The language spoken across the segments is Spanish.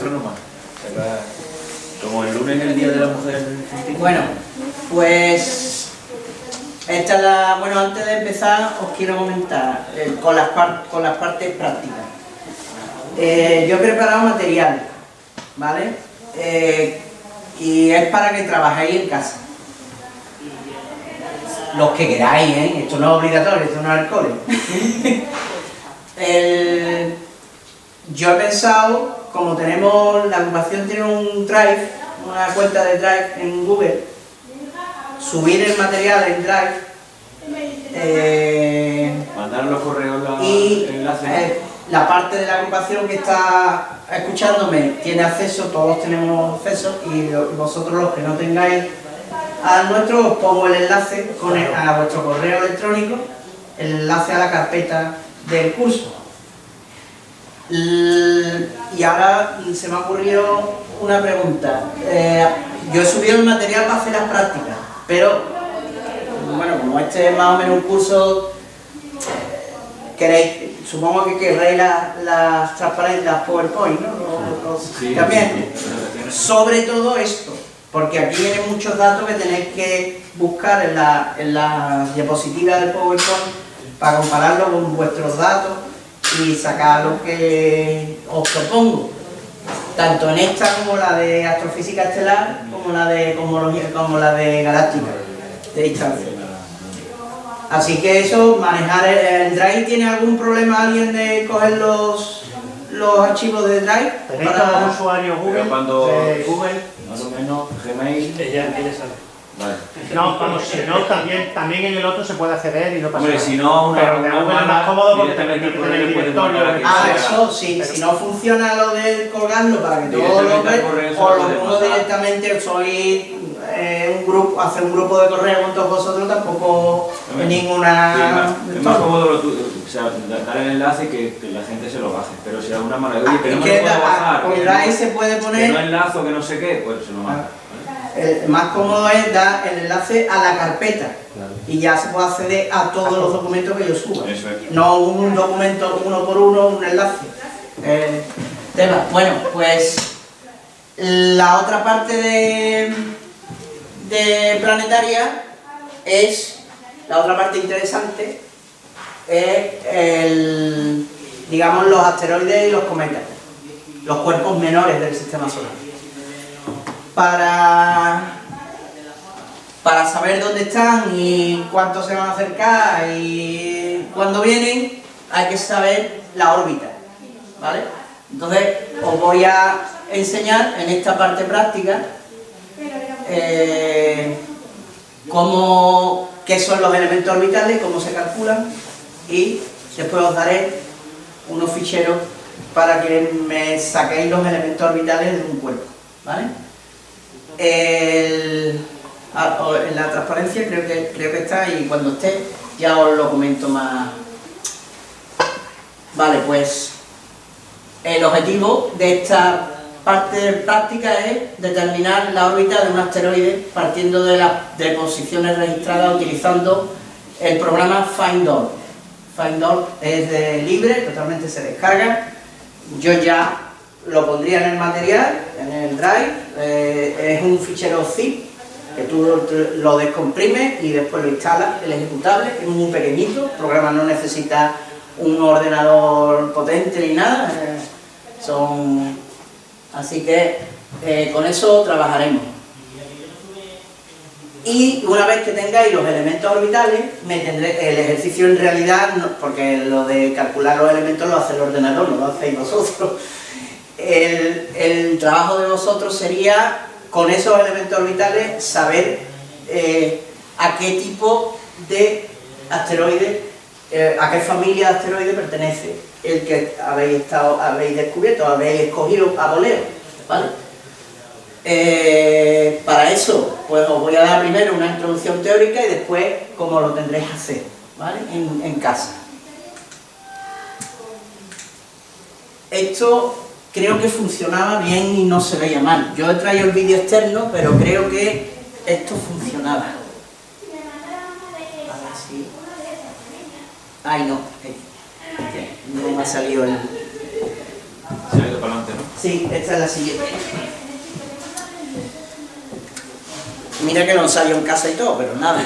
astrónoma. Como el lunes es el Día de la Mujer. Bueno, pues esta es la... Bueno, antes de empezar os quiero comentar con las partes prácticas. Yo he preparado material, ¿vale? Y es para que trabajéis en casa. Los que queráis, ¿eh? Esto no es obligatorio, esto no es el cole. Yo he pensado, como tenemos, la agrupación tiene un Drive, una cuenta de Drive en Google, subir el material en Drive, mandar los correos y enlaces. la parte de la agrupación que está escuchándome tiene acceso, todos tenemos acceso, y vosotros los que no tengáis a nuestro, os pongo el enlace a vuestro correo electrónico, el enlace a la carpeta del curso. Y ahora se me ha ocurrido una pregunta. Yo he subido el material para hacer las prácticas, pero bueno, como este es más o menos un curso, queréis, supongo que querréis las transparencias, las PowerPoint, ¿no? Sí, también. Sí. Sobre todo esto, porque aquí vienen muchos datos que tenéis que buscar en la diapositiva del PowerPoint para compararlo con vuestros datos y sacar lo que os propongo, tanto en esta como la de astrofísica estelar, como la de cosmología, como la de galáctica de distancia. Así que eso, manejar el Drive. ¿Tiene algún problema alguien de coger los archivos de Drive? ¿Tenéis todos los usuarios Google? Pero cuando de Google. más o menos Gmail. Ella sabe. Vale. No, vamos, si no, también en el otro se puede acceder y no pasa Hombre, nada. si no, pero de Google es más cómodo porque también directamente tiene el directorio. Eso, sí, si no funciona lo de colgarlo para que todos lo vean, o lo pongo directamente, soy un grupo, hacer un grupo de correo con todos vosotros tampoco es ninguna... Es más cómodo dar el enlace y que la gente se lo baje, pero si de alguna manera, oye, que no me lo puedo bajar, con Drive se puede poner... que no enlazo, que no sé qué, pues se lo baja. Más cómodo es dar el enlace a la carpeta, claro, y ya se puede acceder a todos los documentos que yo suba. Eso es. No un documento uno por uno, un enlace. Tema. Bueno, pues la otra parte de planetaria es, la otra parte interesante es digamos los asteroides y los cometas, los cuerpos menores del sistema solar. Para saber dónde están y cuánto se van a acercar y cuándo vienen, hay que saber la órbita, ¿vale? Entonces os voy a enseñar en esta parte práctica qué son los elementos orbitales, cómo se calculan, y después os daré unos ficheros para que me saquéis los elementos orbitales de un cuerpo, ¿vale? En la transparencia creo que está, y cuando esté ya os lo comento más. Vale, pues el objetivo de esta parte práctica es determinar la órbita de un asteroide partiendo de posiciones registradas utilizando el programa FindOrb. FindOrb es libre, totalmente se descarga. Yo ya lo pondría en el material, en el Drive. Es un fichero zip que tú lo descomprimes y después lo instalas, el ejecutable, es muy pequeñito, el programa no necesita un ordenador potente ni nada, así que con eso trabajaremos. Y una vez que tengáis los elementos orbitales, el ejercicio en realidad, porque lo de calcular los elementos lo hace el ordenador, no lo hacéis vosotros. El trabajo de vosotros sería, con esos elementos orbitales, saber a qué tipo de asteroide, a qué familia de asteroides pertenece el que habéis descubierto, habéis escogido a voleo, ¿vale? Para eso, pues os voy a dar primero una introducción teórica y después cómo lo tendréis que hacer, ¿vale? En casa. Esto creo que funcionaba bien y no se veía mal. Yo he traído el vídeo externo, pero creo que esto funcionaba. A ver si... Ay, no. No me ha salido el... Se ha ido para adelante, ¿no? Sí, esta es la siguiente. Mira que lo ensayo en casa y todo, pero nada.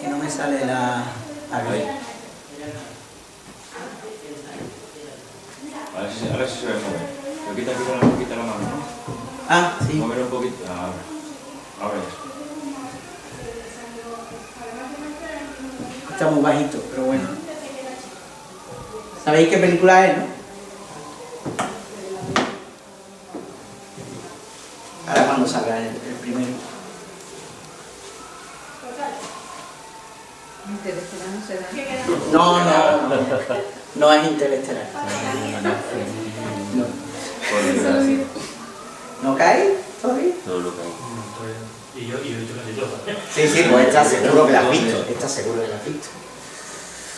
Que no me sale la... Aquí. Ahora sí se ve mover. Lo quita aquí con un poquito la mano, ¿no? Ah, sí. Mover un poquito. Ahora ya. Está muy bajito, pero bueno. ¿Sabéis qué película es, no? Ahora cuando salga el primero. No, no es Interestelar. No. Por desgracia. ¿No cae todavía? No, no cae. Y yo he dicho casi todo. Sí, pues esta seguro que la has visto. Esta seguro que la has visto.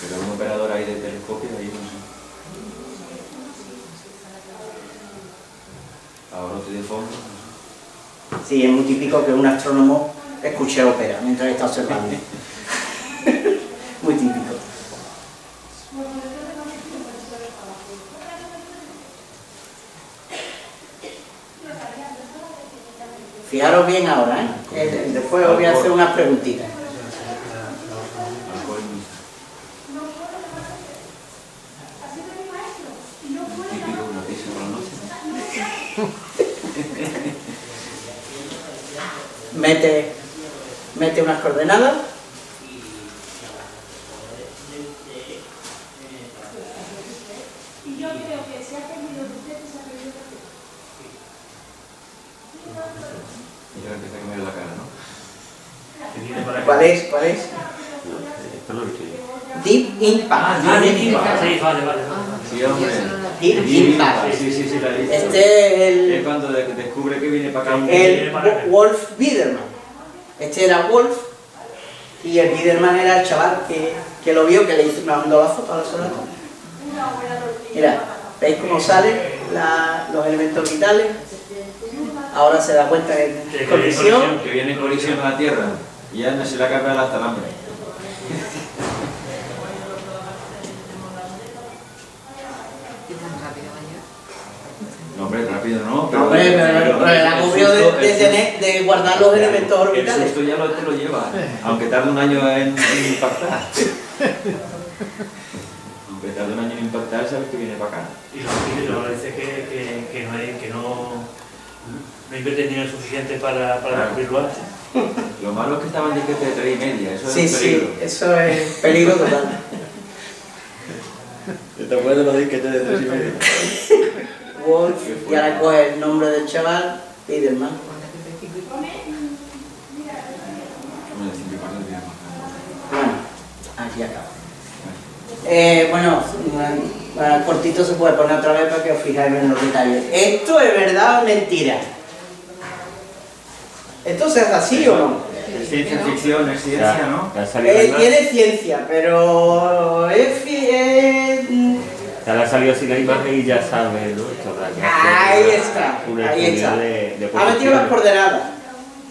Pero un operador ahí de telescopio, ahí no sé. Ahora estoy de fondo. Sí, es muy típico que un astrónomo escuche ópera mientras está observando. Muy típico. Fijaros bien ahora, ¿eh? Después os voy a hacer unas preguntitas. Típico, una pizza por la noche. Mete unas coordenadas. Y ahora empieza a comer la cara, ¿no? ¿Cuál es? Esto no lo he visto yo. Deep Impact. Sí, vale. Sí, hombre. Deep Impact. Sí, la he visto. Este es Es cuando descubre que viene para acá. el Wolf Biederman. Este era Wolf y el Biederman era el chaval que lo vio, que le hizo, me mandó la foto a la sola. Mira, ¿veis cómo salen los elementos vitales? Ahora se da cuenta que es colisión. Que viene en colisión a la Tierra y ya no se le acaba hasta el hambre. No, hombre, rápido no, pero... Hombre, pero el agobio de guardar los elementos El orbitales. susto ya te lo lleva, aunque tarde un año en impactar. Aunque tarde un año en impactar, sabes que viene para acá. Y luego dice que no invierten dinero suficiente para descubrirlo antes. Lo malo es que estaban disquetes de 3,5, eso Sí, es peligro. sí, eso es peligro total. ¿Te acuerdas de los disquetes de 3,5? Wolf, y ahora coge el nombre del chaval, Biederman. Bueno, aquí acaba. Bueno, cortito se puede poner otra vez para que os fijáis en los detalles. ¿Esto es verdad o mentira? ¿Esto se hace así o no? Es ciencia ficción, es ciencia, ¿no? Ya ha salido Tiene ciencia, pero ya le ha salido así la imagen y ya sabe, ¿no? Esto habrá que ahí hacer está, un ahí estudio está. de Ha metido las posiciones. coordenadas,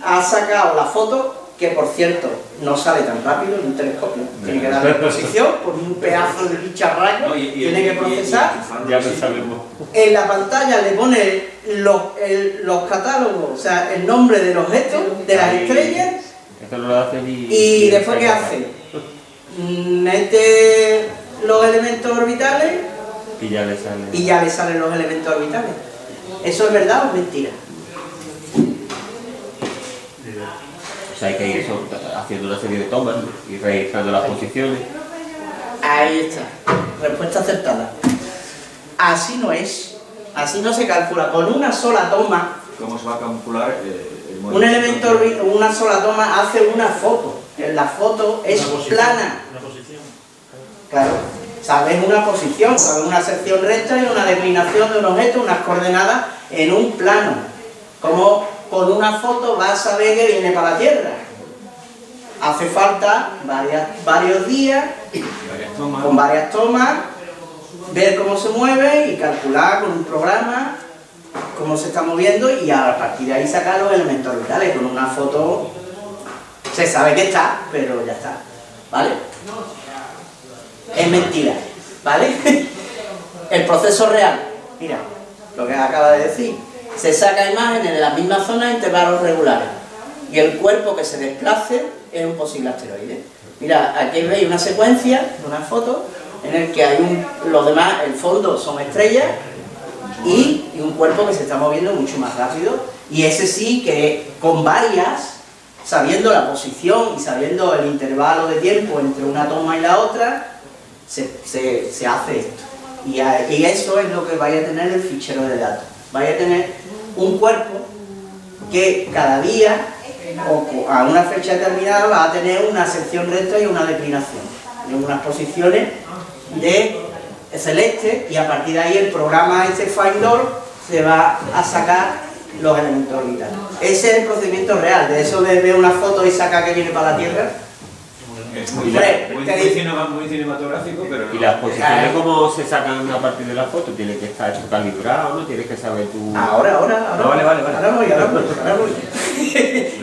ha sacado la foto, que por cierto no sale tan rápido en un telescopio, tiene que darle posición por un pedazo de bicharraco, No, tiene que procesar. Ya lo sabemos. En la pantalla le pone los catálogos, o sea, el nombre del objeto, de las estrellas, Esto no lo hace ni... y después ¿qué hace? Mete los elementos orbitales Y ya le sale... y ya le salen los elementos orbitales. ¿Eso es verdad o es mentira? O sea, hay que ir eso, haciendo una serie de tomas, ¿no? Y registrando las posiciones. Ahí está, respuesta acertada. Así no es, así no se calcula. Con una sola toma, ¿Cómo se va a calcular el movimiento? un elemento orbital, una sola toma hace una foto. En la foto es plana. Una posición. Claro, sabes una posición, sabes una sección recta y una declinación de un objeto, unas coordenadas en un plano. Como con una foto vas a saber que viene para la Tierra. Hace falta varios días, con varias tomas, ver cómo se mueve y calcular con un programa cómo se está moviendo y a partir de ahí sacar los elementos orbitales. Con una foto se sabe que está, pero ya está, ¿vale? Es mentira, ¿vale? El proceso real, mira, lo que acaba de decir, se saca imágenes de la misma zona en intervalos regulares y el cuerpo que se desplace es un posible asteroide. Mira, aquí veis una secuencia de una foto en el que hay los demás, el fondo son estrellas y un cuerpo que se está moviendo mucho más rápido, y ese sí que con varias, sabiendo la posición y sabiendo el intervalo de tiempo entre una toma y la otra, se hace esto. Y eso es lo que vaya a tener el fichero de datos. Vaya a tener un cuerpo que cada día o a una fecha determinada va a tener una sección recta y una declinación, en unas posiciones de celeste, y a partir de ahí el programa Finder se va a sacar los elementos orbitales. Ese es el procedimiento real. De eso de ver una foto y sacar que viene para la Tierra. Es muy cinematográfico, pero no. ¿Y las posiciones cómo se sacan a partir de la foto? ¿Tiene que estar esto calibrado, no? ¿Tienes que saber tú...? Ahora. No, vale. Ahora voy.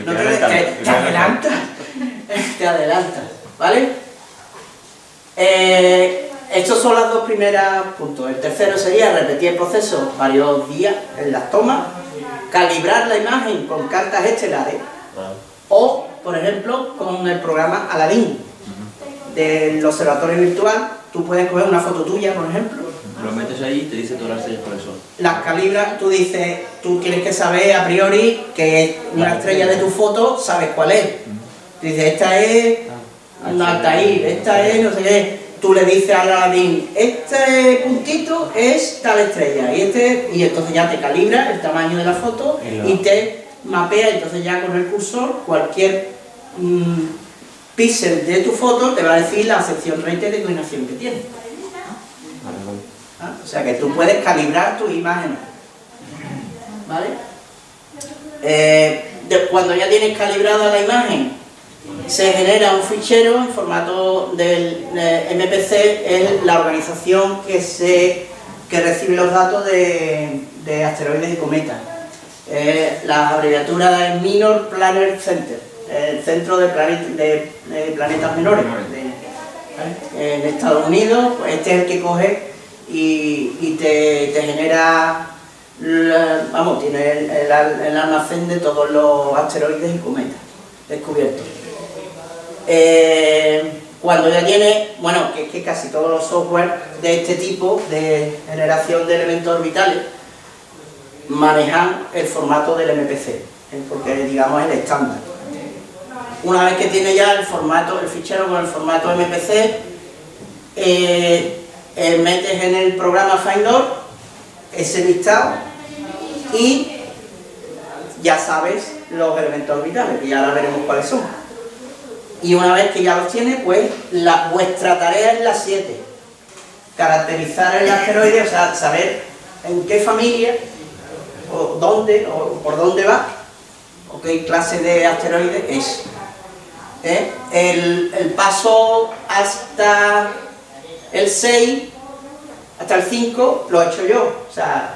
No te adelantas, ¿vale? Estos son los dos primeros puntos. El tercero sería repetir el proceso varios días en las tomas, calibrar la imagen con cartas estelares o, por ejemplo, con el programa Aladdin del observatorio virtual. Tú puedes coger una foto tuya, por ejemplo, Lo metes ahí y te dice todas las estrellas cuáles son. las calibras, tú dices, tú tienes que saber a priori que es una estrella de tu foto, sabes cuál es. Tú dices, esta es un Altair, esta es no sé qué. Tú le dices al Aladdin, este puntito es tal estrella, y entonces ya te calibra el tamaño de la foto y te mapea. Entonces ya con el cursor cualquier píxel de tu foto te va a decir la sección recta de declinación que tiene. O sea que tú puedes calibrar tus imágenes, ¿vale? Cuando ya tienes calibrada la imagen, se genera un fichero en formato del MPC, es la organización que recibe los datos de asteroides y cometas. La abreviatura es Minor Planet Center, el centro de planetas menores. ¿Vale? En Estados Unidos, pues este es el que coge y te genera, tiene el almacén de todos los asteroides y cometas descubiertos. Cuando ya tiene, que es que casi todos los software de este tipo de generación de elementos orbitales manejan el formato del MPC, porque digamos es el estándar. Una vez que tiene ya el fichero con el formato MPC, metes en el programa Finder ese listado y ya sabes los elementos orbitales, que ya ahora veremos cuáles son. Y una vez que ya los tienes, pues vuestra tarea es la 7. Caracterizar el asteroide, o sea, saber en qué familia, o dónde, o por dónde va, o qué clase de asteroide es. El paso hasta el 6, hasta el 5, lo he hecho yo. O sea,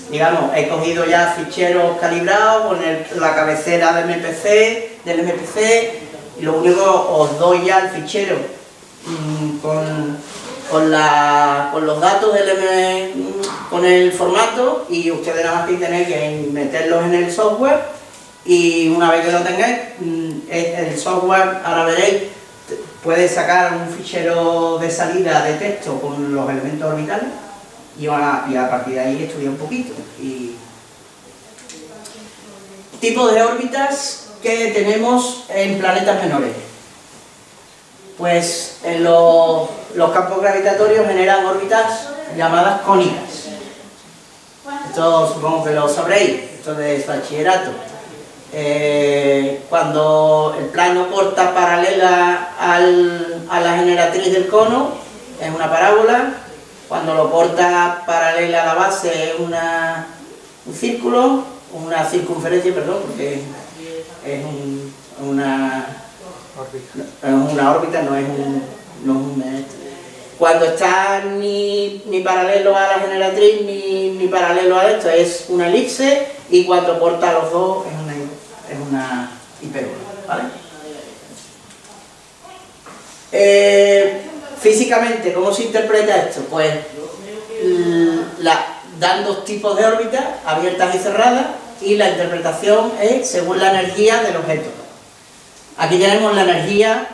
digamos, he cogido ya ficheros calibrados con la cabecera del MPC, y lo único, os doy ya el fichero con los datos con el formato, y ustedes nada más que tenéis que meterlos en el software, y una vez que lo tengáis, el software, ahora veréis, puede sacar un fichero de salida de texto con los elementos orbitales, y a partir de ahí estudiar un poquito. Tipos de órbitas que tenemos en planetas menores. Pues en los campos gravitatorios generan órbitas llamadas cónicas. Esto supongo que lo sabréis, esto de bachillerato. Cuando el plano corta paralela a la generatriz del cono, es una parábola. Cuando lo corta paralela a la base, es un círculo, una circunferencia, perdón, porque es una órbita, no es un cuando está ni paralelo a la generatriz ni paralelo a esto, es una elipse, y cuando corta los dos es una hipérbola, ¿vale? Físicamente, ¿cómo se interpreta esto? Pues dan dos tipos de órbitas, abiertas y cerradas, y la interpretación es según la energía del objeto. Aquí tenemos la energía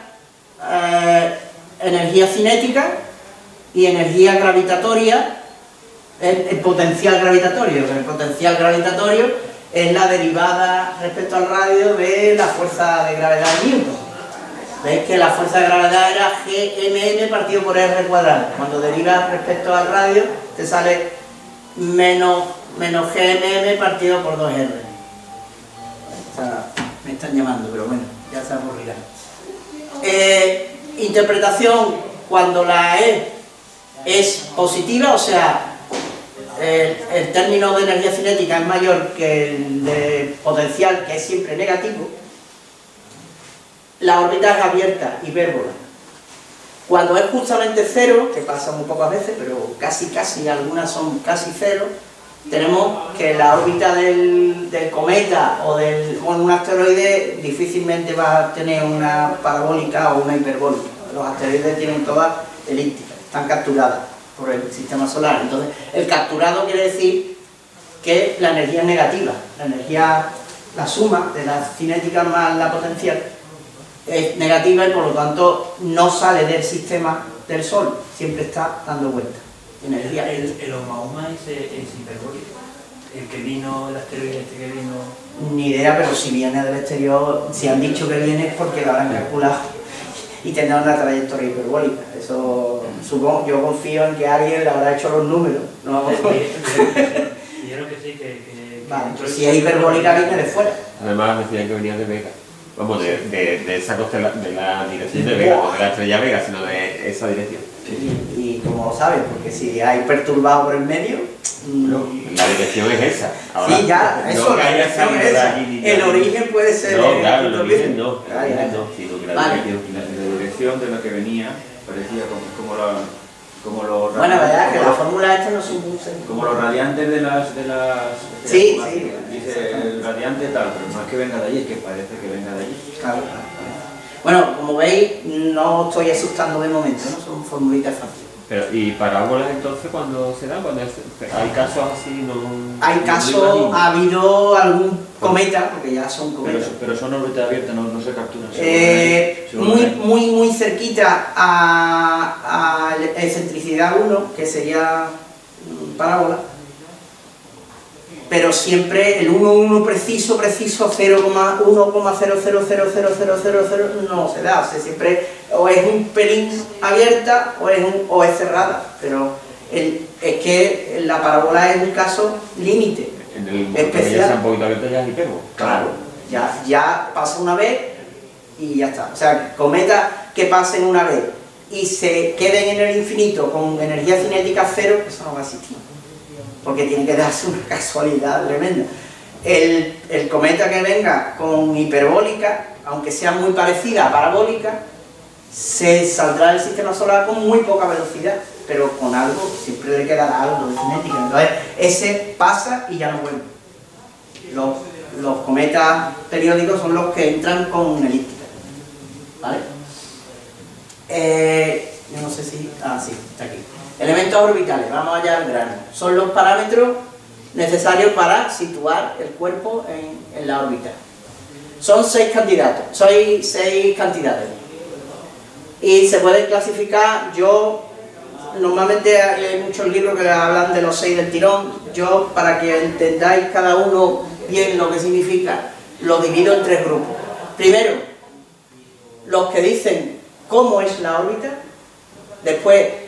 cinética y energía gravitatoria, el potencial gravitatorio. El potencial gravitatorio es la derivada respecto al radio de la fuerza de gravedad de Newton. Veis que la fuerza de gravedad era Gmn partido por R cuadrado. Cuando derivas respecto al radio, te sale menos Gmm partido por 2R. O sea, me están llamando, pero bueno, ya se aburrirá. Interpretación, cuando la E es positiva, o sea, el término de energía cinética es mayor que el de potencial, que es siempre negativo. La órbita es abierta, hipérbola. Cuando es justamente cero, que pasa muy pocas veces, pero casi, algunas son casi cero, tenemos que la órbita del cometa o de un asteroide difícilmente va a tener una parabólica o una hiperbólica. Los asteroides tienen todas elípticas, están capturadas por el sistema solar. Entonces, el capturado quiere decir que la energía es negativa. La energía, la suma de la cinética más la potencial, es negativa y por lo tanto no sale del sistema del Sol, siempre está dando vueltas. Energía. ¿El Oumuamua es hiperbólico? ¿El que vino, el asteroide este que vino? Ni idea, pero si viene del exterior, si han dicho que viene es porque lo habrán calculado y tendrá una trayectoria hiperbólica. Eso supongo, yo confío en que alguien le habrá hecho los números. ¿No? Dijeron que sí, que vale, pues si es hiperbólica viene de fuera. Además decían que venía de Vega. Vamos, de esa constelación, de la dirección de Vega, no de la estrella Vega, sino de esa dirección. Y como lo saben, porque si hay perturbado por el medio... La dirección es esa. Ahora, sí, ya, eso, no la dirección es esa. El origen puede ser... No, claro, el origen no. Sino que la dirección de la que venía parecía como los bueno, verdad que la fórmula esta no son muy sencillas. como los radiantes de las sí, dice el radiante tal, pero no es que venga de allí, es que parece que venga de allí. Claro. Bueno, como veis, no estoy asustando de momento, ¿no? Son formulitas fáciles. Pero, ¿y parábolas entonces cuando se dan? Cuando hay casos así, no... Hay casos, ha habido algún cometa, porque ya son cometas. Pero son órbitas abiertas, no se capturan. Muy cerquita a la excentricidad 1, que sería parábola, pero siempre el 1,1 preciso, 0,1,000000 no se da, o sea, siempre o es un pelín abierta o es cerrada, pero es que la parábola es un caso límite, en el momento especial. que ya sea un poquito abierto ya es hiperbo. Claro, ya pasa una vez y ya está. O sea, cometas que pasen una vez y se queden en el infinito con energía cinética cero, eso no va a existir. Porque tiene que darse una casualidad tremenda. El cometa que venga con hiperbólica, aunque sea muy parecida a parabólica, se saldrá del sistema solar con muy poca velocidad, pero con algo, siempre le quedará algo de cinética. Entonces, ese pasa y ya no vuelve. Los cometas periódicos son los que entran con elíptica. ¿Vale? Yo no sé si... sí, está aquí. Elementos orbitales, vamos allá al grano. Son los parámetros necesarios para situar el cuerpo en la órbita. Son 6 candidatos, 6 cantidades. Y se pueden clasificar, normalmente hay muchos libros que hablan de los 6 del tirón. Yo, para que entendáis cada uno bien lo que significa, lo divido en 3 grupos. Primero, los que dicen cómo es la órbita. Después,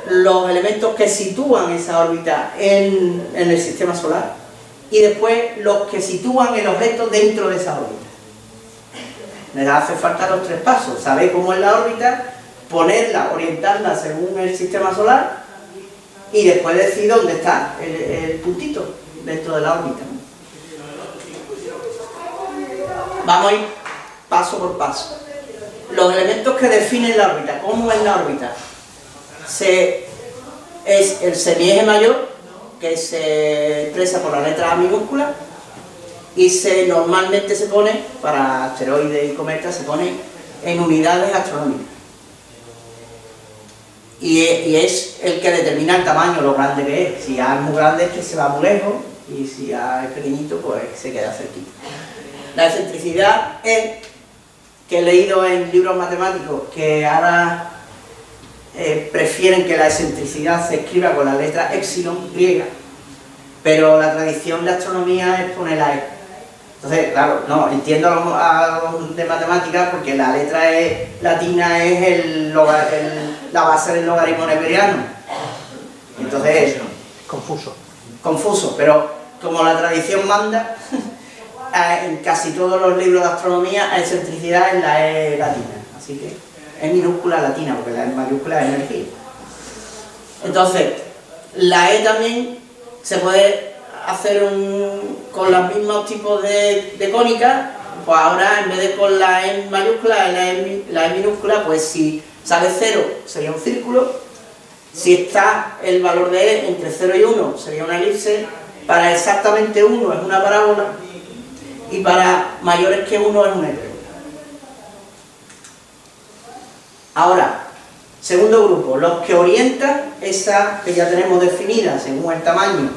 los elementos que sitúan esa órbita en el sistema solar, y después los que sitúan el objeto dentro de esa órbita. Les hace falta los 3 pasos: saber cómo es la órbita, ponerla, orientarla según el sistema solar, y después decir dónde está el puntito dentro de la órbita. Vamos a ir paso por paso. Los elementos que definen la órbita, ¿cómo es la órbita? Es el semieje mayor, que se expresa por la letra A minúscula, y normalmente se pone, para asteroides y cometas, se pone en unidades astronómicas. y es el que determina el tamaño, lo grande que es. Si A es muy grande es que se va muy lejos, y si A es pequeñito pues se queda cerquita. La excentricidad es, que he leído en libros matemáticos que ahora prefieren que la excentricidad se escriba con la letra epsilon griega, pero la tradición de astronomía es poner la E. Entonces, claro, no, entiendo a los de matemáticas porque la letra E latina es la base del logaritmo neperiano. Entonces, confuso, pero como la tradición manda, en casi todos los libros de astronomía la excentricidad es la E latina, así que es minúscula latina, porque la E mayúscula es energía. Entonces, la E también se puede hacer con los mismos tipos de cónicas, pues ahora en vez de con la E mayúscula, la E minúscula, pues si sale 0 sería un círculo, si está el valor de E entre 0 y 1 sería una elipse, para exactamente 1 es una parábola, y para mayores que 1 es un heptaedro. Ahora, segundo grupo, los que orientan esa que ya tenemos definida según el tamaño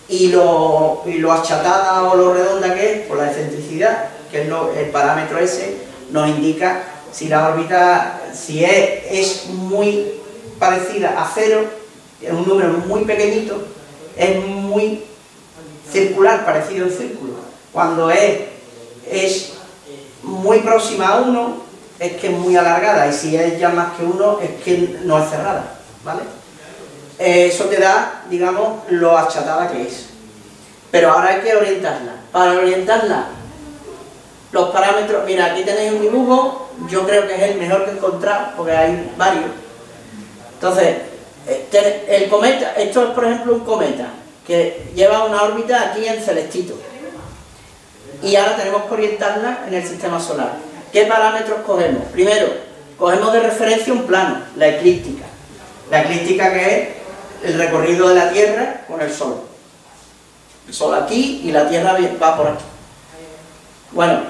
y lo achatada o lo redonda que es por la excentricidad, que es el parámetro ese, nos indica si la órbita, si es muy parecida a 0, es un número muy pequeñito, es muy circular, parecido al círculo. Cuando es muy próxima a 1, es que es muy alargada, y si es ya más que 1, es que no es cerrada, ¿vale? Eso te da, digamos, lo achatada que es. Pero ahora hay que orientarla. Para orientarla, los parámetros, mira, aquí tenéis un dibujo, yo creo que es el mejor que he encontrado, porque hay varios. Entonces, el cometa, esto es por ejemplo un cometa, que lleva una órbita aquí en celestito. Y ahora tenemos que orientarla en el sistema solar. ¿Qué parámetros cogemos? Primero, cogemos de referencia un plano, la eclíptica. La eclíptica, que es el recorrido de la Tierra con el Sol. El Sol aquí y la Tierra va por aquí. Bueno,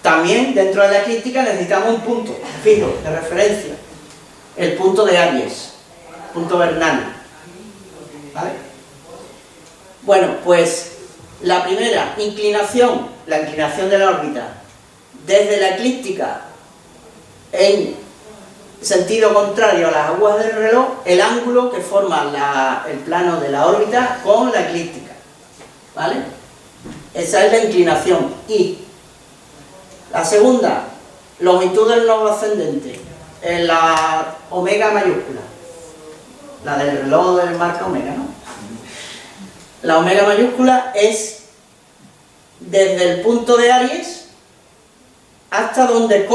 también dentro de la eclíptica necesitamos un punto fijo de referencia. El punto de Aries, punto vernal. ¿Vale? Bueno, pues la primera, inclinación, la inclinación de la órbita desde la eclíptica en sentido contrario a las agujas del reloj, el ángulo que forma el plano de la órbita con la eclíptica, ¿vale? Esa es la inclinación. Y la segunda, longitud del nodo ascendente, en la omega mayúscula, la del reloj del marca omega, ¿no? La omega mayúscula es desde el punto de Aries hasta donde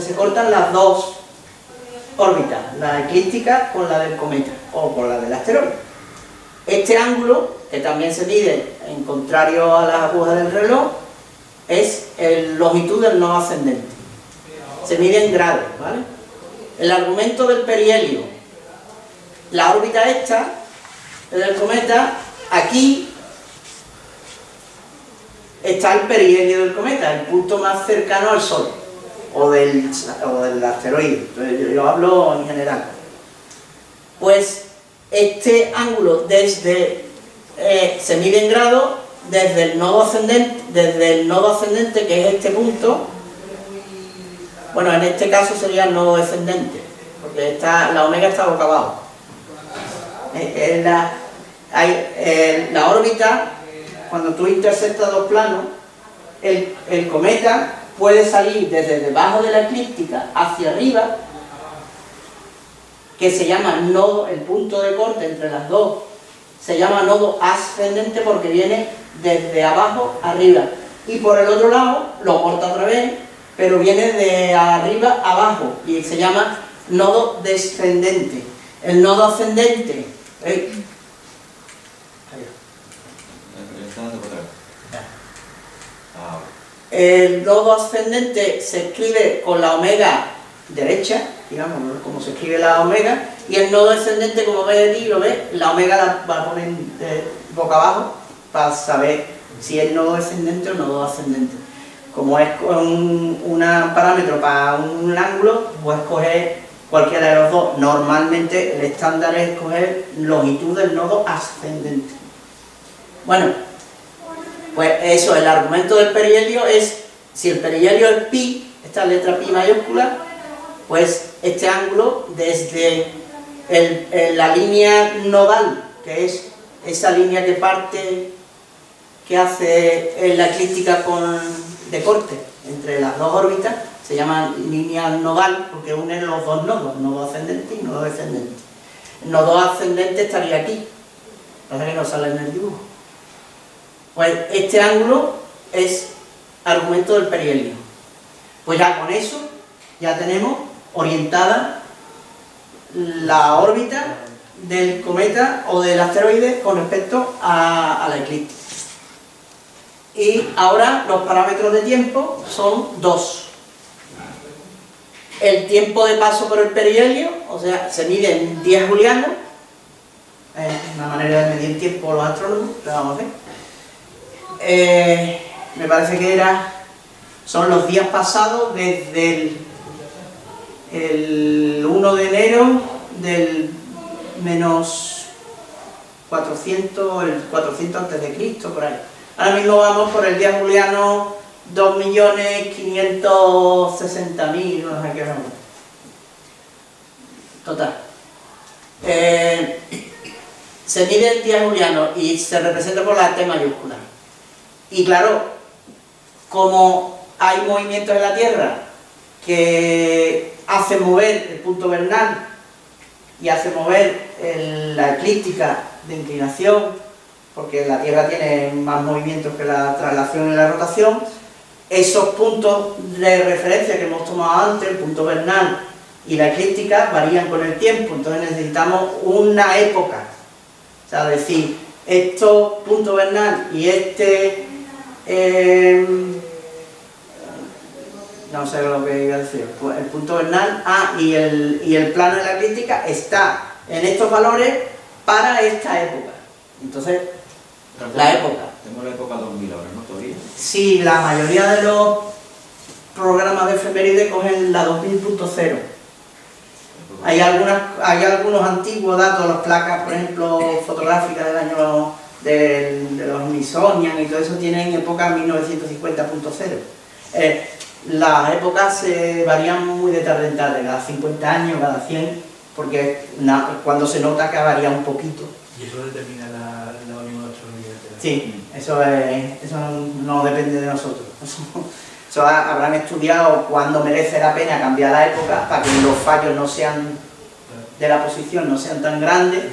se cortan las dos órbitas, la eclíptica con la del cometa o con la del asteroide. Este ángulo, que también se mide en contrario a las agujas del reloj, es la longitud del nodo ascendente. Se mide en grados, ¿vale? El argumento del perihelio, la órbita esta del cometa, aquí está el perihelio del cometa, el punto más cercano al Sol o del asteroide. Entonces, yo hablo en general. Pues este ángulo se mide en grados desde el nodo ascendente, que es este punto. Bueno, en este caso sería el nodo descendente, porque la omega está boca abajo. La órbita, cuando tú intersectas dos planos, el cometa puede salir desde debajo de la eclíptica hacia arriba, que se llama nodo, el punto de corte entre las dos, se llama nodo ascendente porque viene desde abajo arriba. Y por el otro lado lo corta otra vez, pero viene de arriba abajo y se llama nodo descendente. El nodo ascendente, el nodo ascendente se escribe con la omega derecha, digamos, como se escribe la omega, y el nodo descendente, como ves aquí, lo ves, la omega la va a poner boca abajo para saber si es nodo descendente o nodo ascendente. Como es un parámetro para un ángulo, puedes coger cualquiera de los dos. Normalmente el estándar es escoger longitud del nodo ascendente. Bueno, pues eso, el argumento del perihelio es, si el perihelio es pi, esta letra pi mayúscula, pues este ángulo desde la línea nodal, que es esa línea que parte, que hace la eclíptica de corte entre las dos órbitas, se llama línea nodal porque une los dos nodos, nodo ascendente y nodo descendente. El nodo ascendente estaría aquí, pasa que no sale en el dibujo. Pues este ángulo es argumento del perihelio. Pues ya con eso ya tenemos orientada la órbita del cometa o del asteroide con respecto a la eclíptica. Y ahora los parámetros de tiempo son dos. El tiempo de paso por el perihelio, o sea, se mide en días julianos, una manera de medir tiempo los astrónomos, lo vamos a ver. Me parece que son los días pasados desde el 1 de enero del menos 400, el 400 antes de Cristo, por ahí. Ahora mismo vamos por el día juliano 2.560.000, no sé qué hora. Total. Se mide el día juliano y se representa por la T mayúscula. Y claro, como hay movimientos en la Tierra que hacen mover el punto vernal y hacen mover la eclíptica de inclinación, porque la Tierra tiene más movimientos que la traslación y la rotación, esos puntos de referencia que hemos tomado antes, el punto vernal y la eclíptica, varían con el tiempo, entonces necesitamos una época. O sea, decir, estos punto vernal y no sé lo que iba a decir, el punto vernal, y el plano de la eclíptica está en estos valores para esta época. Entonces, la época. Tengo la época 2000 ahora, ¿no? Todavía. Sí, la mayoría de los programas de efeméride cogen la 2000.0. Hay algunos antiguos datos, las placas, por ejemplo, fotográficas del año de los Smithsonian y todo eso, tienen época 1950.0. Las épocas se varían muy de tarde en tarde, cada 50 años, cada 100, porque cuando se nota que varía un poquito. ¿Y eso determina la unión de astronomía? Sí, eso no depende de nosotros. Eso habrán estudiado cuándo merece la pena cambiar la época para que los fallos no sean de la posición no sean tan grandes.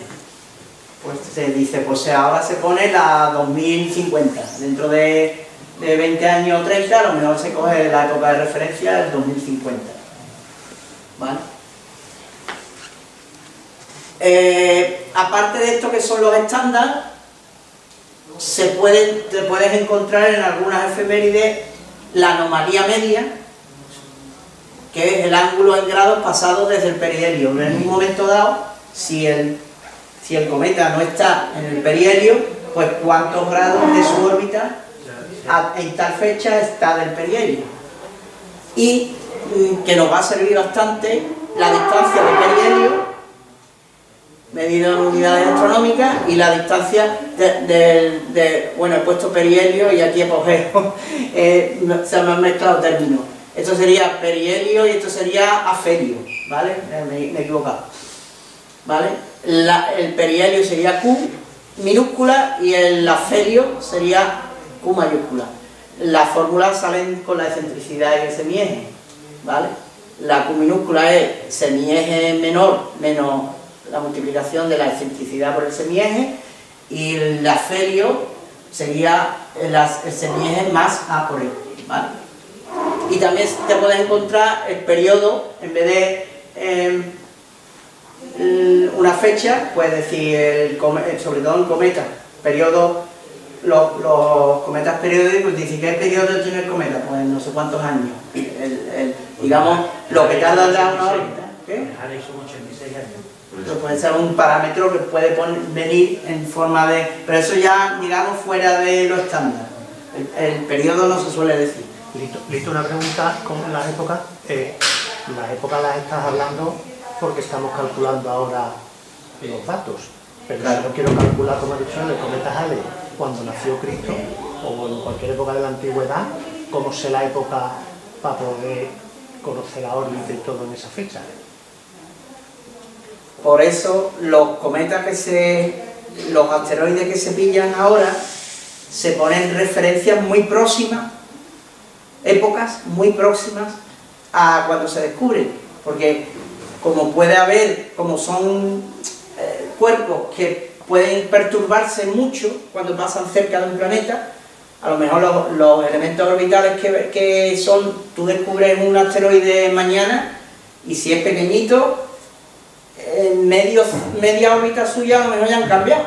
Pues se dice, pues ahora se pone la 2050, dentro de 20 años o 30 a lo mejor se coge la época de referencia del 2050. ¿Vale? Aparte de esto que son los estándares, te puedes encontrar en algunas efemérides la anomalía media, que es el ángulo en grados pasado desde el perihelio. En un momento dado, si el cometa no está en el perihelio, pues cuántos grados de su órbita en tal fecha está del perihelio. Y que nos va a servir bastante la distancia del perihelio, medida en unidades astronómicas, y la distancia bueno, he puesto perihelio y aquí apogeo, se me han mezclado términos. Esto sería perihelio y esto sería afelio, ¿vale? Me he equivocado, ¿vale? El perihelio sería Q minúscula y el afelio sería Q mayúscula. Las fórmulas salen con la excentricidad y el semieje, ¿vale? La Q minúscula es semieje menor menos la multiplicación de la excentricidad por el semieje, y el afelio sería el semieje más A por E, ¿vale? Y también te puedes encontrar el periodo, en vez de una fecha, puedes decir, sobre todo el cometa, periodo, los cometas periódicos, dicen ¿qué periodo tiene el cometa? Pues no sé cuántos años, digamos, lo que tarda en dar una órbita. ¿Qué? Son 86 años. Pues puede ser un parámetro que puede venir en forma de... Pero eso ya, digamos, fuera de lo estándar. El periodo no se suele decir. Listo, una pregunta con las épocas. Las épocas las estás hablando porque estamos calculando ahora los datos. Pero Claro. si no quiero calcular, como ha dicho, el cometa Halley, cuando nació Cristo, o en cualquier época de la antigüedad, cómo sé la época para poder conocer la órbita y todo en esa fecha. Por eso los cometas los asteroides que se pillan ahora, se ponen referencias muy próximas, épocas muy próximas a cuando se descubren, porque como son cuerpos que pueden perturbarse mucho cuando pasan cerca de un planeta, a lo mejor los elementos orbitales que son, tú descubres un asteroide mañana y si es pequeñito, media órbita suya a lo mejor ya han cambiado,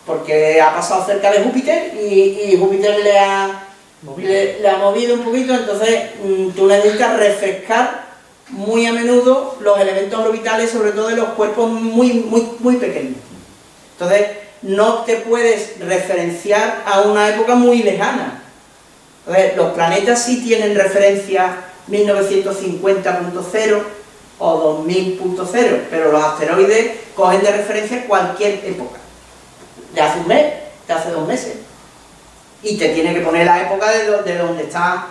porque ha pasado cerca de Júpiter y Júpiter le ha movido un poquito, entonces tú necesitas refrescar muy a menudo los elementos orbitales, sobre todo de los cuerpos muy pequeños. Entonces no te puedes referenciar a una época muy lejana. Entonces, los planetas sí tienen referencia 1950.0 o 2000.0, pero los asteroides cogen de referencia cualquier época, de hace un mes, de hace 2 meses, y te tiene que poner la época de donde está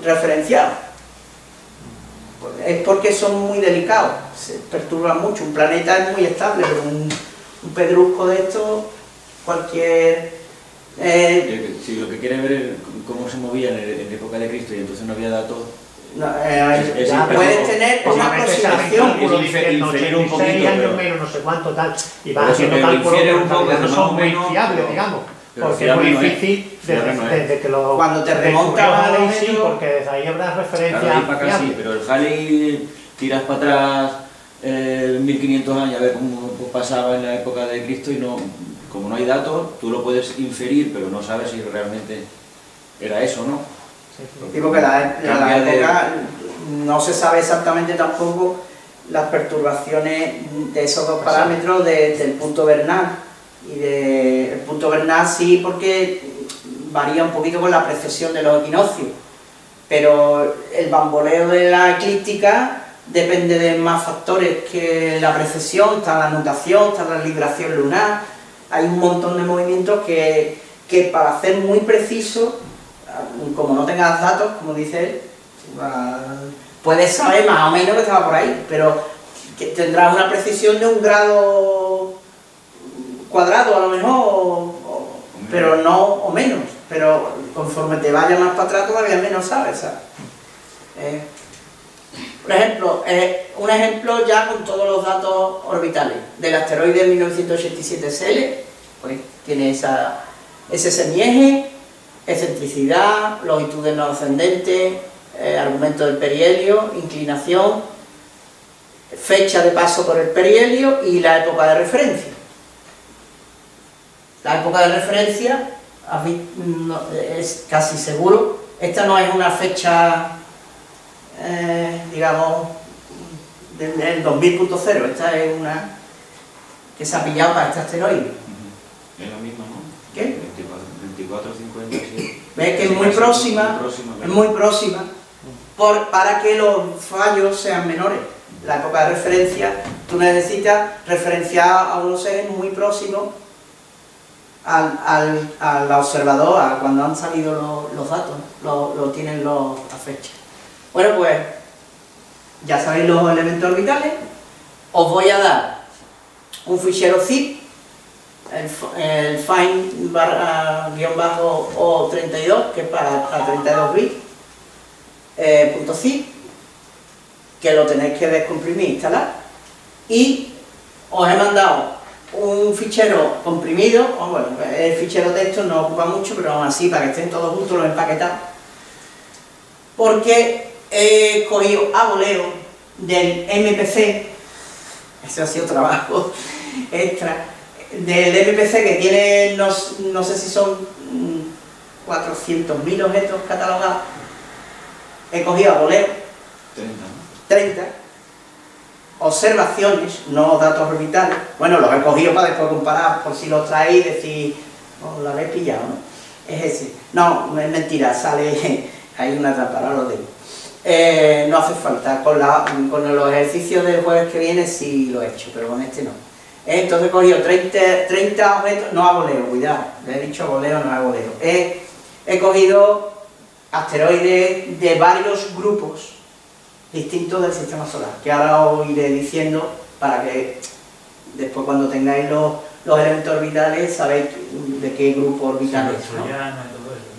referenciado. Es porque son muy delicados, se perturban mucho. Un planeta es muy estable, pero un pedrusco de esto, cualquier... Si lo que quiere ver es cómo se movían en época de Cristo y entonces no había datos, Ya, puedes tener una obviamente se hace aproximación. cálculo diciendo inferir un 86 poquito, años pero- menos no sé cuánto tal, y vas Por eso haciendo que cálculos infiere que un en poco, realidad no más son o muy menos, fiables, pero- digamos, pero porque es muy fiable no es. difícil Fiable no es. desde que lo Cuando te remontas descubrió a Halley, los sí, hechos- porque desde ahí habrá referencias claro, ahí para acá sí, fiables. pero el Halley tiras para atrás 1500 años a ver cómo pasaba en la época de Cristo y no, como no hay datos, tú lo puedes inferir, pero no sabes si realmente era eso, ¿no? Sí, sí. Sí, porque la Cambia de- época no se sabe exactamente tampoco las perturbaciones de esos dos parámetros del punto vernal. El punto vernal sí, porque varía un poquito con la precesión de los equinoccios, pero el bamboleo de la eclíptica depende de más factores que la precesión, está la nutación, está la libración lunar. Hay un montón de movimientos que para hacer muy preciso, como no tengas datos, como dice él, puedes saber más o menos que estaba por ahí, pero que tendrás una precisión de 1 grado cuadrado a lo mejor, pero no, o menos, pero conforme te vayas más para atrás todavía menos sabes, ¿sabes? Por ejemplo, un ejemplo ya con todos los datos orbitales del asteroide 1987 SL, pues tiene ese semieje, excentricidad, longitudes no ascendentes, argumento del perihelio, inclinación, fecha de paso por el perihelio y la época de referencia. La época de referencia es casi seguro, esta no es una fecha, digamos, del 2000.0, esta es una que se ha pillado para este asteroide. Es la misma, ¿no? ¿Qué? 24, 50, sí. ¿Ves que es muy próxima? Es muy próxima para que los fallos sean menores. La época de referencia, tú necesitas referenciar a unos seres muy próximos al observador, a cuando han salido los datos, lo tienen las fechas. Bueno, pues ya sabéis los elementos orbitales. Os voy a dar un fichero zip, el find-o32, que es para 32 bits, .zip, que lo tenéis que descomprimir e instalar, y os he mandado un fichero comprimido, bueno, el fichero texto no ocupa mucho, pero aún así, para que estén todos juntos, los empaquetados, porque he cogido a voleo del MPC, eso ha sido trabajo extra, del MPC que tiene, no sé si son 400.000 objetos catalogados, he cogido a voleo 30 observaciones, no datos orbitales. Bueno, los he cogido para después comparar, por si los traéis y decir, oh, lo habéis pillado, ¿no? Es ese. No, es mentira, sale, hay una trampa, ahora lo digo. no hace falta. Con los ejercicios del jueves que viene sí lo he hecho, pero con este no. Entonces he cogido 30 objetos, no a voleo, cuidado, le he dicho voleo, no a voleo. He cogido asteroides de varios grupos distintos del sistema solar, que ahora os iré diciendo para que después cuando tengáis los elementos orbitales sabéis de qué grupo orbital es, ¿no?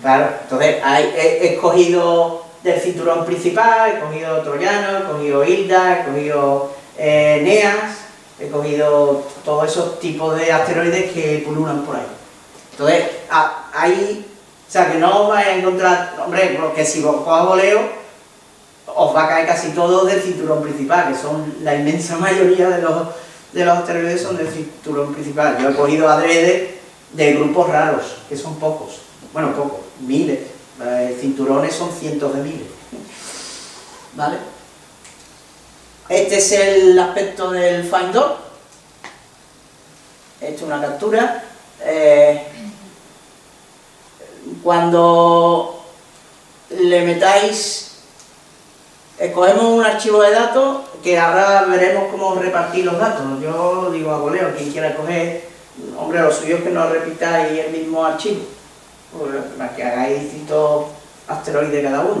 Claro, entonces he escogido del cinturón principal, he cogido Troyano, he cogido Hilda, he cogido Neas, he cogido todos esos tipos de asteroides que pululan por ahí. Entonces, ahí, o sea, que no os vais a encontrar, hombre, porque si vos cojáis voleo, os va a caer casi todo del cinturón principal, que son la inmensa mayoría de los asteroides son del cinturón principal. Yo he cogido adrede de grupos raros, que son pocos, bueno, pocos, miles, cinturones son cientos de miles, ¿vale? Este es el aspecto del Finder. He hecho una captura. Cuando le metáis, escogemos un archivo de datos, que ahora veremos cómo repartir los datos. Yo digo a voleo, quien quiera coger, hombre, lo suyo es que no repitáis el mismo archivo, para que hagáis distintos asteroides cada uno.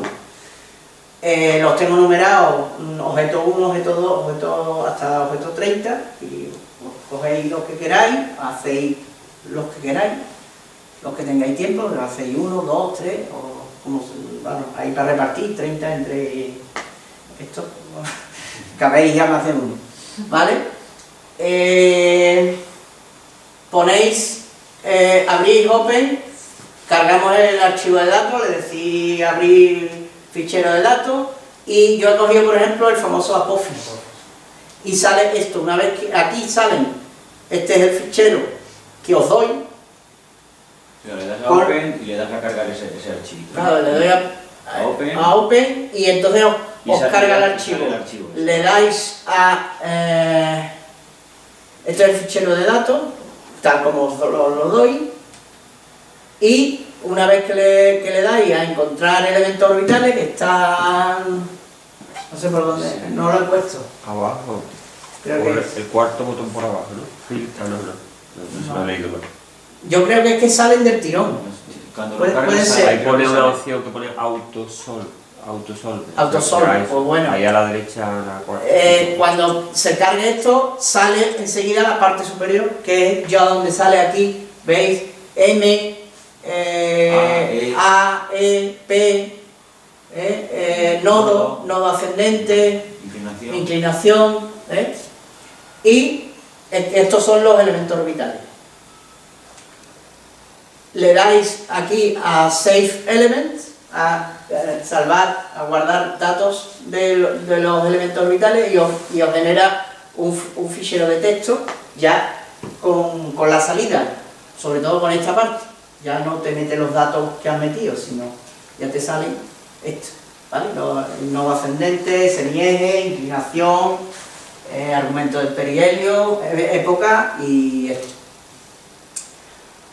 Los tengo numerados, objeto 1, objeto 2, hasta objeto 30, y cogéis los que queráis, hacéis los que queráis, los que tengáis tiempo, lo hacéis 1, 2, 3, o como, bueno, ahí para repartir 30 entre estos, cabéis ya más de uno, ¿vale? Ponéis, abrís Open, cargamos el archivo de datos, le decís abrir fichero de datos, y yo he cogido por ejemplo el famoso Apophis, y sale esto. Una vez que aquí salen, este es el fichero que os doy. Pero le das a Open y le das a cargar ese archivo. Claro, le doy a Open y entonces os carga el archivo. Le dais a este es el fichero de datos, tal como os lo doy, y una vez que le dais a encontrar elementos orbitales que están, no sé por dónde, no lo he puesto. Abajo. Creo que es. El cuarto botón por abajo, ¿no? Filtra, no se lo he leído mal. Yo creo que es que salen del tirón. Cuando Puede lo cargas, ser. Ahí pone una opción que pone autosol. Autosol, pues bueno. Ahí a la derecha, la cuarta. Cuando se cargue esto, sale enseguida la parte superior, que es ya donde sale aquí, ¿veis? M, A, E, P, nodo ascendente, inclinación, y estos son los elementos orbitales. Le dais aquí a Save Elements, a salvar, a guardar datos de los elementos orbitales, y os genera un fichero de texto ya con la salida, sobre todo con esta parte. Ya no te mete los datos que has metido, sino ya te sale esto, ¿vale? Nodo ascendente, semieje, inclinación, argumento del perihelio, época y esto.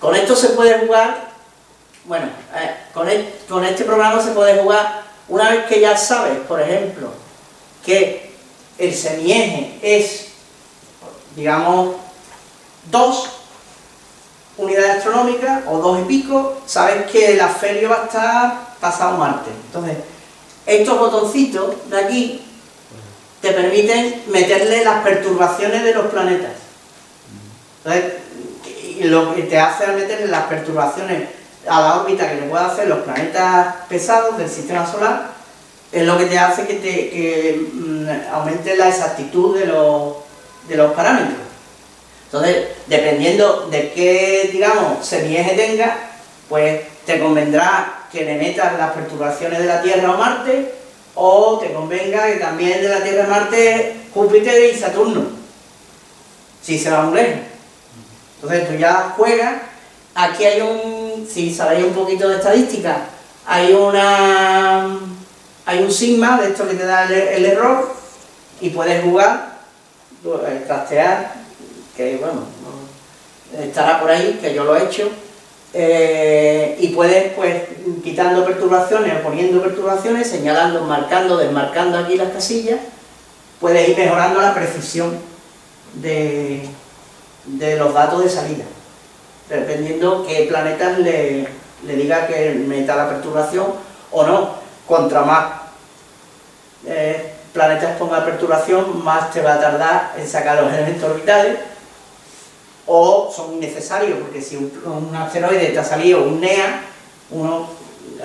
Con esto se puede jugar, bueno, con este programa se puede jugar una vez que ya sabes, por ejemplo, que el semieje es, digamos, 2 unidades astronómicas o 2 y pico, sabes que el afelio va a estar pasado Marte. Entonces, estos botoncitos de aquí te permiten meterle las perturbaciones de los planetas. Entonces, lo que te hace meterle las perturbaciones a la órbita que le pueden hacer los planetas pesados del sistema solar, es lo que te hace que aumente la exactitud de los parámetros. Entonces, dependiendo de qué, digamos, semieje tenga, pues te convendrá que le metas las perturbaciones de la Tierra o Marte, o te convenga que también de la Tierra y Marte, Júpiter y Saturno, si se va muy lejos. Entonces tú ya juegas. Aquí hay si sabéis un poquito de estadística, hay un sigma de esto que te da el error, y puedes jugar, trastear, que bueno, estará por ahí, que yo lo he hecho, Y puedes, pues, quitando perturbaciones o poniendo perturbaciones, señalando, marcando, desmarcando aquí las casillas, puedes ir mejorando la precisión de los datos de salida, dependiendo qué planetas le diga que meta la perturbación o no. Contra más planetas ponga perturbación, más te va a tardar en sacar los elementos orbitales, o son innecesarios, porque si un asteroide te ha salido un NEA, uno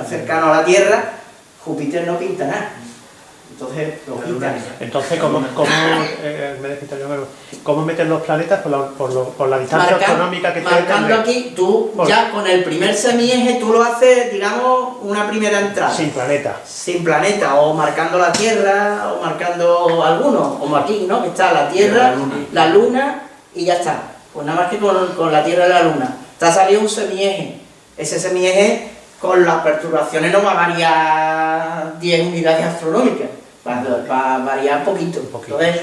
cercano a la Tierra, Júpiter no pinta nada. Entonces, lo quitan. Entonces, ¿cómo meten los planetas? Por la distancia astronómica que tienen. Marcando aquí, tú ya con el primer semieje, tú lo haces, digamos, una primera entrada. Sin planeta. Sin planeta, o marcando la Tierra, o marcando algunos, como aquí, ¿no? Que está la Tierra, la Luna, y ya está. Pues nada más que con la Tierra y la Luna. Te ha salido un semieje. Ese semieje, con las perturbaciones, no va a variar 10 unidades astronómicas. Va a variar poquito. Entonces,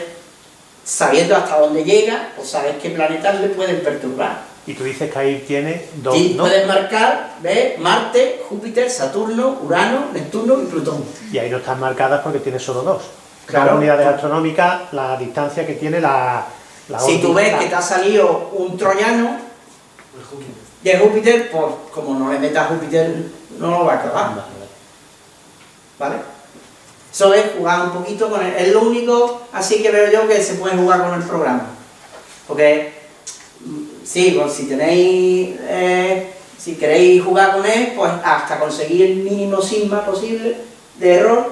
sabiendo hasta dónde llega, pues sabes qué planetas le pueden perturbar. Y tú dices que ahí tiene dos, y ¿no? puedes marcar, ¿ves? Marte, Júpiter, Saturno, Urano, Neptuno y Plutón. Y ahí no están marcadas porque tiene solo dos. Claro. Dos unidades astronómicas, la distancia que tiene la si tú ves que te ha salido un troyano de Júpiter, pues como no le metas Júpiter, no lo va a clavar. ¿Vale? Eso es jugar un poquito con él. Es lo único así que veo yo que se puede jugar con el programa. Porque, sí, pues si tenéis, si queréis jugar con él, pues hasta conseguir el mínimo sigma posible de error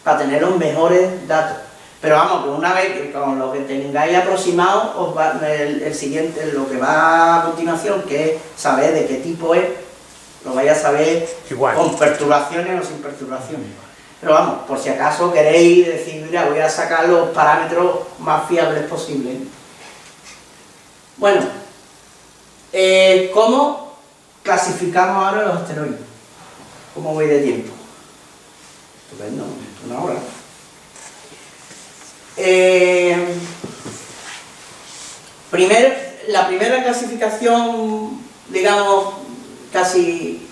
para tener los mejores datos. Pero vamos, que una vez que con lo que tengáis aproximado, os va, el siguiente, lo que va a continuación, que es saber de qué tipo es, lo vais a saber igual, con perturbaciones o sin perturbaciones. Pero vamos, por si acaso queréis decir, mira, voy a sacar los parámetros más fiables posibles. Bueno, ¿cómo clasificamos ahora los asteroides? ¿Cómo voy de tiempo? Estupendo, una hora. La primera clasificación, digamos, casi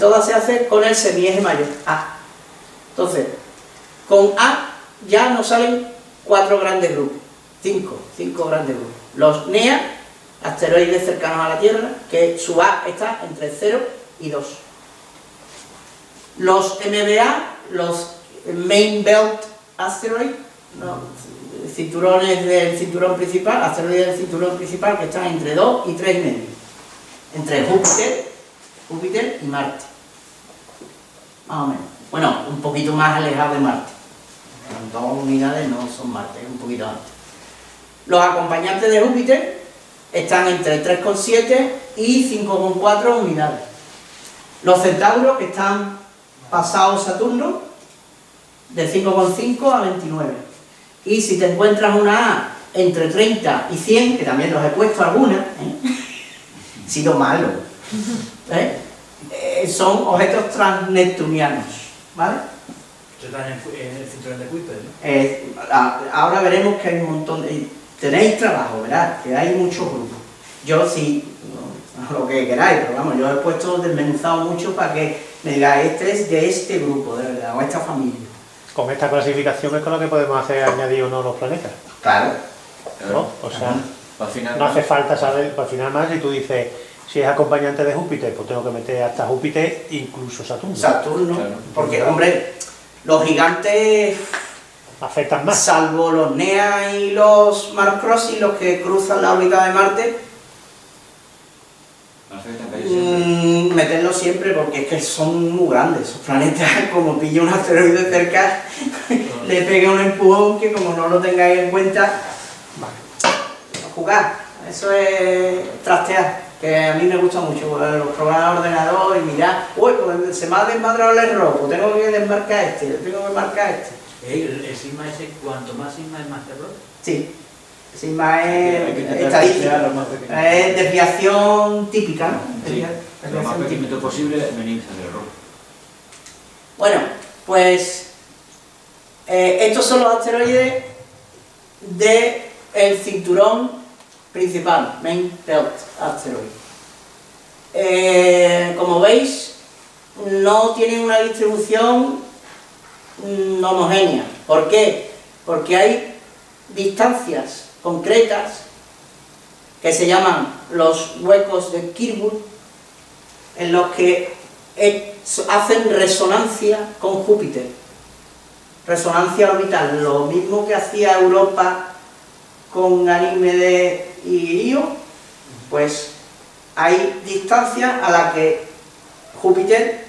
toda se hace con el semieje mayor, A. Entonces, con A ya nos salen 4 grandes grupos, 5 grandes grupos. Los NEA, asteroides cercanos a la Tierra, que su A está entre 0 y 2. Los MBA, los Main Belt Asteroid, no, cinturones del cinturón principal, asteroides del cinturón principal que están entre 2 y 3,5, entre Júpiter y Marte, más o menos. Bueno, un poquito más alejado de Marte, 2 unidades no son Marte, es un poquito antes. Los acompañantes de Júpiter están entre 3,7 y 5,4 unidades. Los centauros están pasados Saturno, de 5,5 a 29. Y si te encuentras una A entre 30 y 100, que también los he puesto algunas, he sido malo, son objetos transneptunianos, ¿vale? Están en el cinturón de Kuiper, ¿no? Ahora veremos que hay un montón de... Tenéis trabajo, ¿verdad? Que hay muchos grupos. Yo sí, lo que queráis, pero vamos, yo he puesto desmenuzado mucho para que me digáis, este es de este grupo, de verdad, o esta familia. Con esta clasificación es con lo que podemos hacer añadir o no los planetas. Claro. ¿No? O sea, al final, no hace falta saber, al final más, si tú dices, si es acompañante de Júpiter, pues tengo que meter hasta Júpiter, incluso Saturno. Saturno, claro. Porque, hombre, los gigantes afectan más. Salvo los NEA y los Mars Crossing, los que cruzan la órbita de Marte, meterlos siempre porque es que son muy grandes. Esos planetas, como pilla un asteroide cerca, le pega un empujón que como no lo tengáis en cuenta, jugar. Eso es trastear, que a mí me gusta mucho los programas de ordenador y mirar, uy, pues se me ha desmadrado el error, pues tengo que desmarcar tengo que marcar ¿El sigma ese, cuanto más sigma es más error? Sí, sigma es estadística, es desviación típica, ¿no? Sí, lo más pequeñito posible minimiza el error. Bueno, pues estos son los asteroides del cinturón principal, Main Belt Asteroid. como veis, no tienen una distribución homogénea. ¿Por qué? Porque hay distancias concretas que se llaman los huecos de Kirkwood, en los que hacen resonancia con Júpiter, resonancia orbital, lo mismo que hacía Europa con Ganímedes y Io. Pues hay distancias a las que Júpiter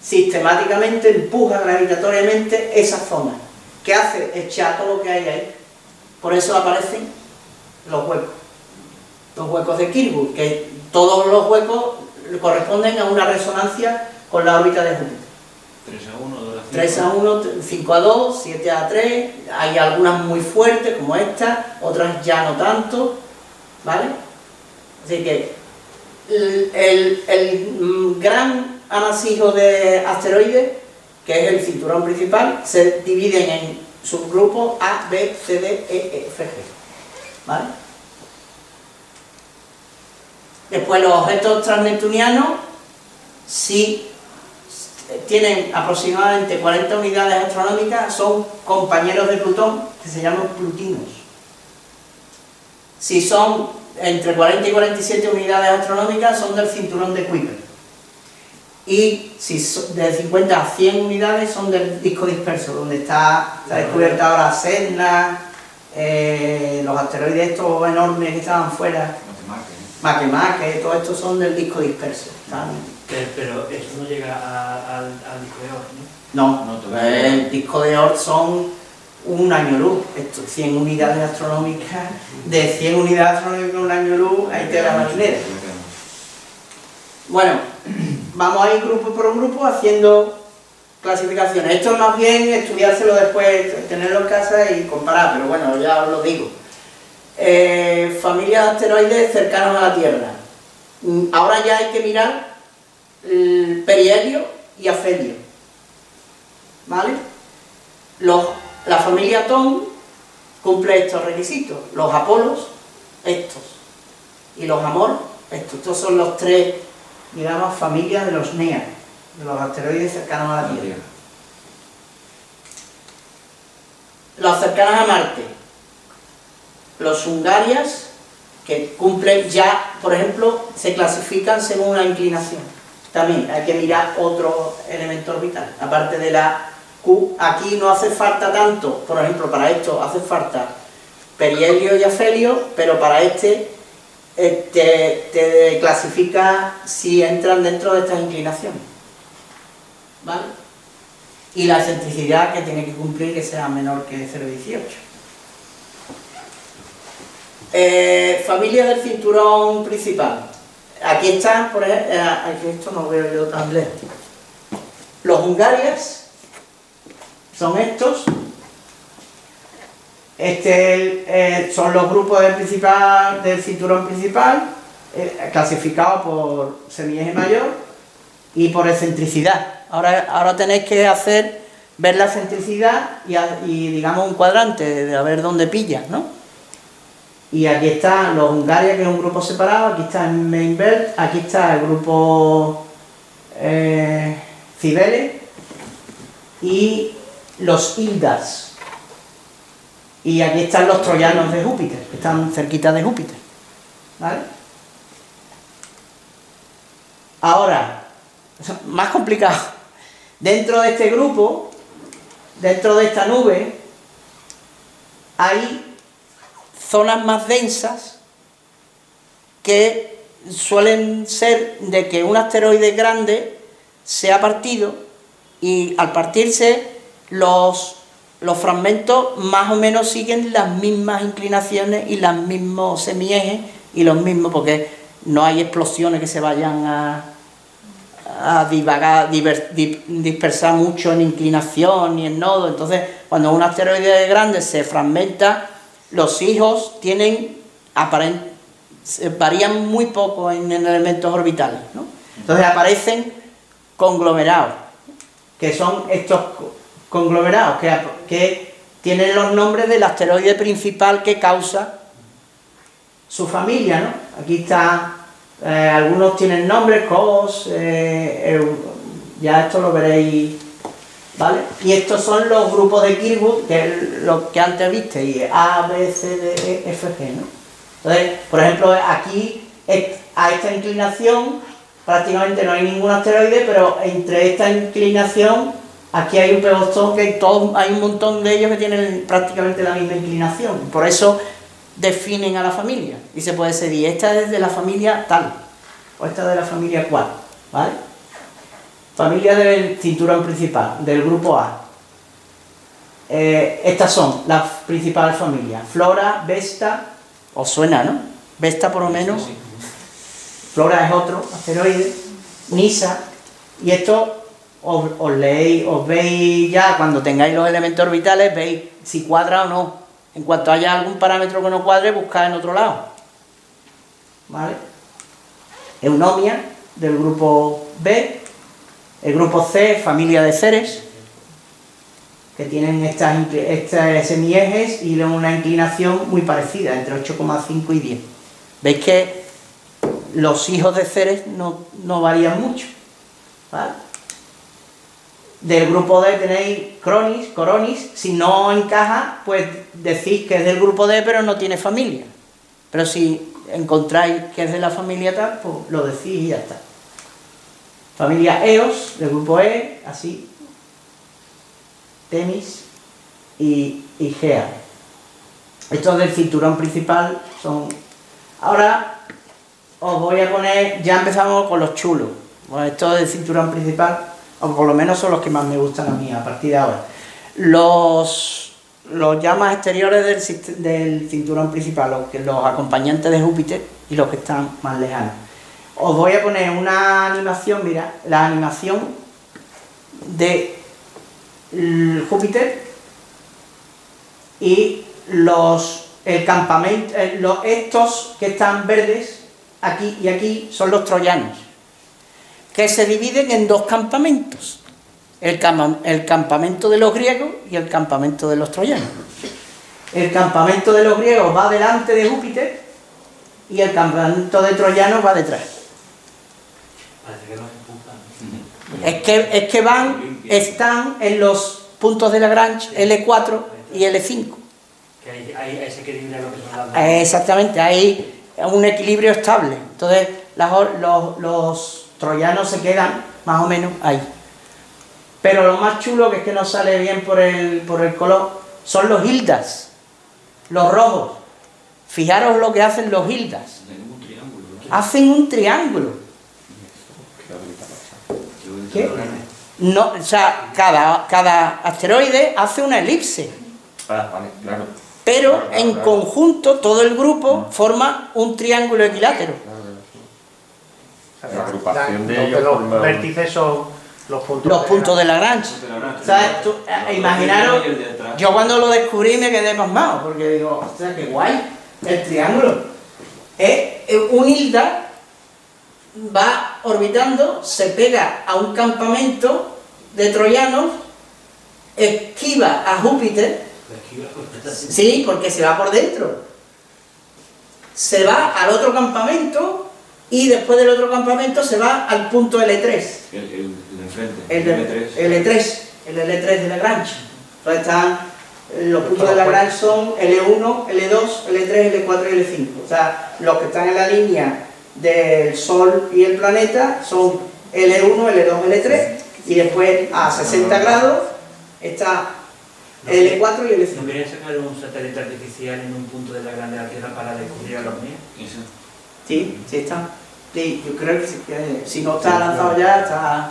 sistemáticamente empuja gravitatoriamente esas zonas. ¿Qué hace? Echar todo lo que hay ahí. Por eso aparecen los huecos de Kirkwood, que todos los huecos corresponden a una resonancia con la órbita de Júpiter. 3 a 1, 2 a 5. 3 a 1, 5 a 2, 7 a 3, hay algunas muy fuertes como esta, otras ya no tanto, ¿vale? Así que el gran amasijo de asteroides, que es el cinturón principal, se dividen en subgrupos A, B, C, D, E, F, G, ¿vale? Después los objetos transneptunianos sí tienen aproximadamente 40 unidades astronómicas, son compañeros de Plutón, que se llaman plutinos. Si son entre 40 y 47 unidades astronómicas, son del cinturón de Kuiper. Y si son de 50 a 100 unidades, son del disco disperso, donde está descubierta ahora Sedna, los asteroides estos enormes que estaban fuera, Makemake, todo esto son del disco disperso. Pero eso no llega al disco de Oort, ¿no? No, el disco de Oort son un año luz, 100 unidades astronómicas, de 100 unidades astronómicas a un año luz, ahí te la marinera. Bueno, vamos a ir grupo por un grupo haciendo clasificaciones. Esto es más bien estudiárselo después, tenerlo en casa y comparar, pero bueno, ya os lo digo. Familias de asteroides cercanos a la Tierra. Ahora ya hay que mirar el perihelio y afelio, ¿vale? La familia Thon cumple estos requisitos, los Apolos, estos, y los Amor, estos. Estos son los tres, digamos, familias de los NEA, de los asteroides cercanos a la Tierra. Los cercanos a Marte, los Hungarias, que cumplen ya, por ejemplo, se clasifican según una inclinación. También hay que mirar otro elemento orbital, aparte de la Q. Aquí no hace falta tanto, por ejemplo, para esto hace falta perihelio y afelio, pero para este te clasifica si entran dentro de estas inclinaciones, ¿vale? Y la excentricidad que tiene que cumplir que sea menor que 0,18. Familia del cinturón principal. Aquí están, por ejemplo, aquí esto no veo yo tan lejos. Los Hungarias son estos. Son los grupos del cinturón principal, clasificados por semieje mayor y por excentricidad. Ahora tenéis que ver la excentricidad y digamos un cuadrante de a ver dónde pillas, ¿no? Y aquí están los Hungarias, que es un grupo separado, aquí está el Main Belt, aquí está el grupo Cibele y los Hildas. Y aquí están los troyanos de Júpiter, que están cerquita de Júpiter, ¿vale? Ahora, más complicado, dentro de este grupo, dentro de esta nube, hay zonas más densas que suelen ser de que un asteroide grande se ha partido y al partirse los fragmentos más o menos siguen las mismas inclinaciones y los mismos semiejes y los mismos, porque no hay explosiones que se vayan a dispersar mucho en inclinación ni en nodo. Entonces, cuando un asteroide grande se fragmenta, los hijos varían muy poco en elementos orbitales, ¿no? Entonces aparecen conglomerados, que son estos conglomerados que tienen los nombres del asteroide principal que causa su familia, ¿no? Aquí está Algunos tienen nombres, COS, ya esto lo veréis, ¿vale? Y estos son los grupos de Kirkwood, que es lo que antes visteis, A, B, C, D, E, F, G, ¿no? Entonces, por ejemplo, aquí, a esta inclinación, prácticamente no hay ningún asteroide, pero entre esta inclinación, aquí hay un pebostón que hay un montón de ellos que tienen prácticamente la misma inclinación. Por eso definen a la familia. Y se puede decir, esta es de la familia tal, o esta de la familia cual, ¿vale? Familia del cinturón principal, del grupo A. Estas son las principales familias. Flora, Vesta, os suena, ¿no? Vesta por lo menos. Sí. Flora es otro asteroide. Nisa. Y esto os leéis, os veis ya cuando tengáis los elementos orbitales, veis si cuadra o no. En cuanto haya algún parámetro que no cuadre, buscad en otro lado. ¿Vale? Eunomia, del grupo B. El grupo C, familia de Ceres, que tienen estas semiejes y una inclinación muy parecida, entre 8,5 y 10. Veis que los hijos de Ceres no varían mucho, ¿vale? Del grupo D tenéis Coronis, si no encaja, pues decís que es del grupo D, pero no tiene familia. Pero si encontráis que es de la familia tal, pues lo decís y ya está. Familia Eos, del grupo E, así. Temis y Gea. Estos del cinturón principal son... Ahora os voy a poner, ya empezamos con los chulos. Bueno, estos del cinturón principal, o por lo menos son los que más me gustan a mí a partir de ahora. Los llamas exteriores del cinturón principal, los acompañantes de Júpiter y los que están más lejanos. Os voy a poner una animación, mira, la animación de Júpiter y el campamento, estos que están verdes, aquí y aquí, son los troyanos, que se dividen en dos campamentos, el campamento de los griegos y el campamento de los troyanos. El campamento de los griegos va delante de Júpiter y el campamento de troyanos va detrás. Parece que los empujan. Es que están en los puntos de Lagrange L4 y L5. Que ahí se equilibra lo que son las... Exactamente, hay un equilibrio estable. Entonces los troyanos se quedan más o menos ahí. Pero lo más chulo, que es que no sale bien por el color, son los hildas, los rojos. Fijaros lo que hacen los hildas. Hacen un triángulo. ¿Qué? No, o sea, cada asteroide hace una elipse. Vale, claro. Pero en conjunto, todo el grupo forma un triángulo equilátero. La agrupación de Entonces ellos los forma- vértices son los puntos De Lagrange. ¿Sabes? Imaginaros, yo cuando lo descubrí me quedé pasmado, porque digo, ostras, qué guay, el triángulo. Un hilda va orbitando, se pega a un campamento de troyanos, esquiva a Júpiter, sí, porque se va por dentro, se va al otro campamento y después del otro campamento se va al punto L3. El de enfrente. El L3 de Lagrange. Entonces están los puntos de Lagrange son L1, L2, L3, L4 y L5. O sea, los que están en la línea del Sol y el planeta son L1, L2, L3 y después a 60 grados está L4 y ¿No L5. querían sacar un satélite artificial en un punto de la Grande Tierra para descubrir a los míos? Sí, sí está. Sí, yo creo que si no está lanzado ya, está...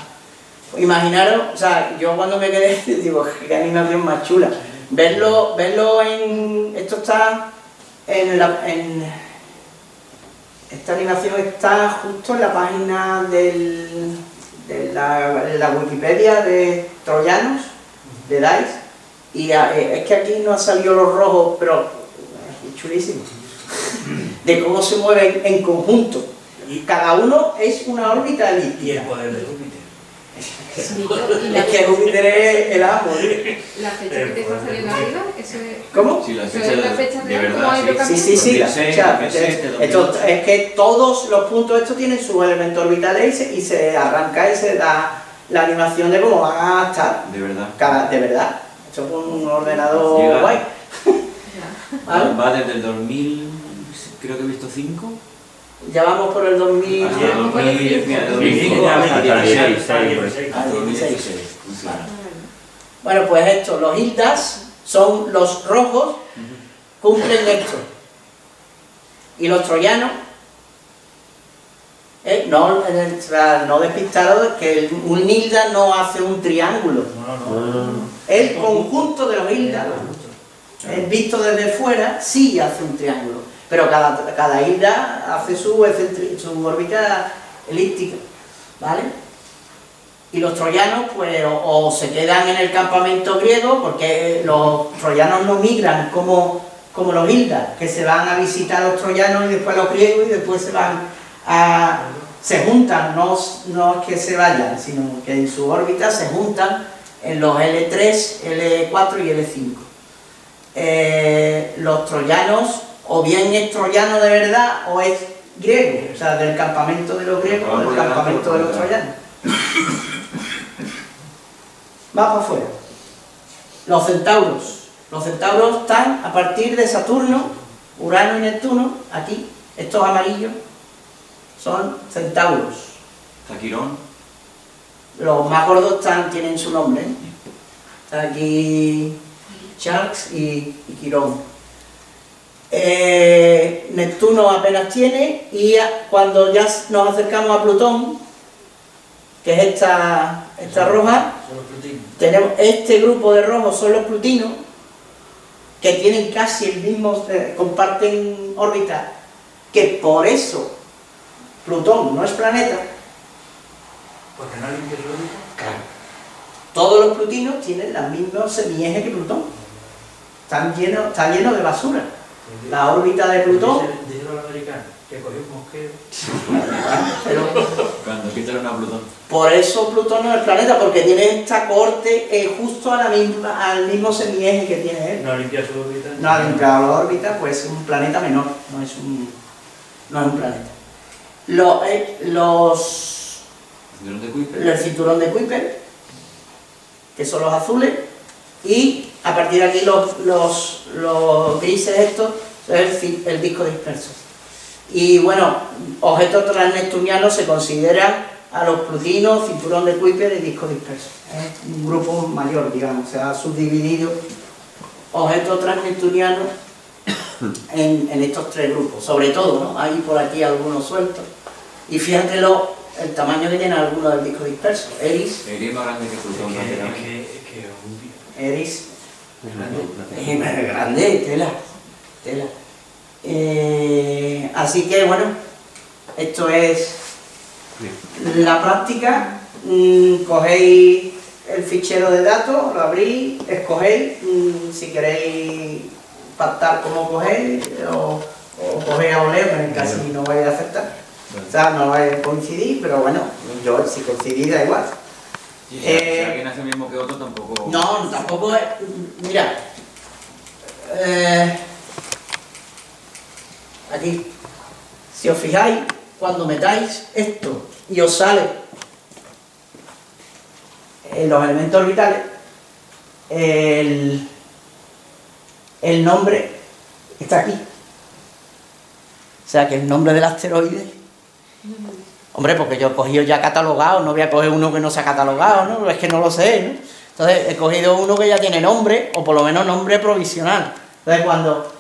Imaginaros, o sea, yo cuando me quedé, digo, qué animación más chula. Verlo en... Esto está esta animación está justo en la página de la Wikipedia de troyanos, de DICE, y es que aquí no han salido los rojos, pero es chulísimo, de cómo se mueven en conjunto. Y cada uno es una órbita elíptica. Y el poder de Júpiter. Sí, y Es que Júpiter es el amo, ¿eh? la fecha que te está saliendo arriba, eso es... ¿Cómo? Sí, la Eso fecha es la fecha de de verdad, cómo ha ido sí. cambiando. Sí, sí, sí. 2006, O sea, 2007, esto, es que todos los puntos estos tienen sus elementos orbitales y se arranca y se da la animación de cómo van a estar. De verdad. De verdad. Esto es un ordenador Llega. guay. Ya. ¿Vale? Va desde el 2000, creo que he visto 5. Ya vamos por el 2000. Hasta el 2000, mira, de 2005 Ya, hasta el 16, 16. Ah, 2016. Funciona. Bueno, pues esto, los hildas son los rojos, cumplen esto. Y los troyanos, no despistaros que un hilda no hace un triángulo. El conjunto de los hildas, visto desde fuera, sí hace un triángulo. Pero cada hilda hace su órbita elíptica, ¿vale? Y los troyanos, pues, o se quedan en el campamento griego, porque los troyanos no migran como los hildas, que se van a visitar a los troyanos y después a los griegos y después se juntan, no es que se vayan, sino que en su órbita se juntan en los L3, L4 y L5. Los troyanos, o bien es troyano de verdad, o es griego, o sea, del campamento de los griegos o del campamento de los troyanos. Va para afuera. Los centauros. Los centauros están a partir de Saturno, Urano y Neptuno, aquí, estos amarillos, son centauros. Taquirón. Los más gordos tienen su nombre, ¿eh? Está aquí Sharks y Quirón. Neptuno apenas tiene, y cuando ya nos acercamos a Plutón, que es esta roja, tenemos este grupo de rojos, son los plutinos, que tienen casi el mismo, comparten órbita, que por eso Plutón no es planeta. Porque no limpia su órbita. Claro. Todos los plutinos tienen la misma semieje que Plutón. Está lleno de basura. La órbita de Plutón. Dice los americanos que cogió un mosquero. Pero Cuando quitaron a Plutón. por eso Plutón no es planeta, porque tiene esta corte justo al mismo semieje que tiene él. No limpia su órbita. No ha limpiado la órbita, pues es un planeta menor, no es un planeta. ¿Cinturón de Kuiper? El cinturón de Kuiper, que son los azules, y a partir de aquí los grises estos, es el disco disperso. Y bueno, objetos transneptunianos se consideran a los plutinos, cinturón de Kuiper y disco disperso. Es un grupo mayor, digamos, se ha subdividido objetos transneptunianos en estos tres grupos, sobre todo, ¿no? Hay por aquí algunos sueltos. Y fíjate el tamaño que tiene algunos del disco disperso. Eris, Es más grande que Plutón. Eris, es grande, tela. Así que bueno, esto es la práctica. Cogéis el fichero de datos, lo abrís, escogéis si queréis pactar cómo cogéis o cogéis a voleo, que casi no vais a aceptar. O sea, no vais a coincidir, pero bueno, yo si coincidís da igual. Si alguien hace el mismo que otro, tampoco. No, tampoco es. Mira. Aquí. Si os fijáis, cuando metáis esto y os sale los elementos orbitales, el nombre está aquí. O sea que el nombre del asteroide. Hombre, porque yo he cogido ya catalogado, no voy a coger uno que no se ha catalogado, ¿no? Es que no lo sé, ¿no? Entonces he cogido uno que ya tiene nombre, o por lo menos nombre provisional. Entonces cuando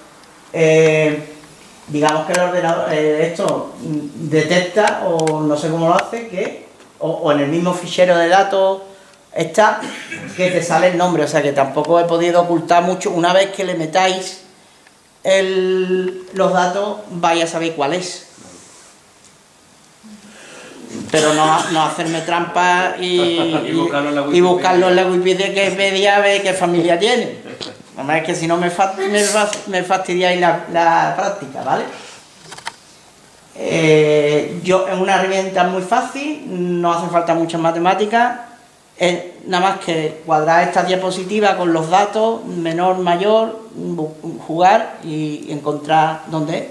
digamos que el ordenador esto detecta, o no sé cómo lo hace, o en el mismo fichero de datos está, que te sale el nombre, o sea que tampoco he podido ocultar mucho. Una vez que le metáis los datos, vais a saber cuál es. Pero no hacerme trampa y buscarlo en la Wikipedia a ver qué familia tiene. Además es que si no me fastidiáis la práctica, ¿vale? Es una herramienta muy fácil, no hace falta muchas matemáticas, es nada más que cuadrar esta diapositiva con los datos, menor, mayor, jugar y encontrar dónde es.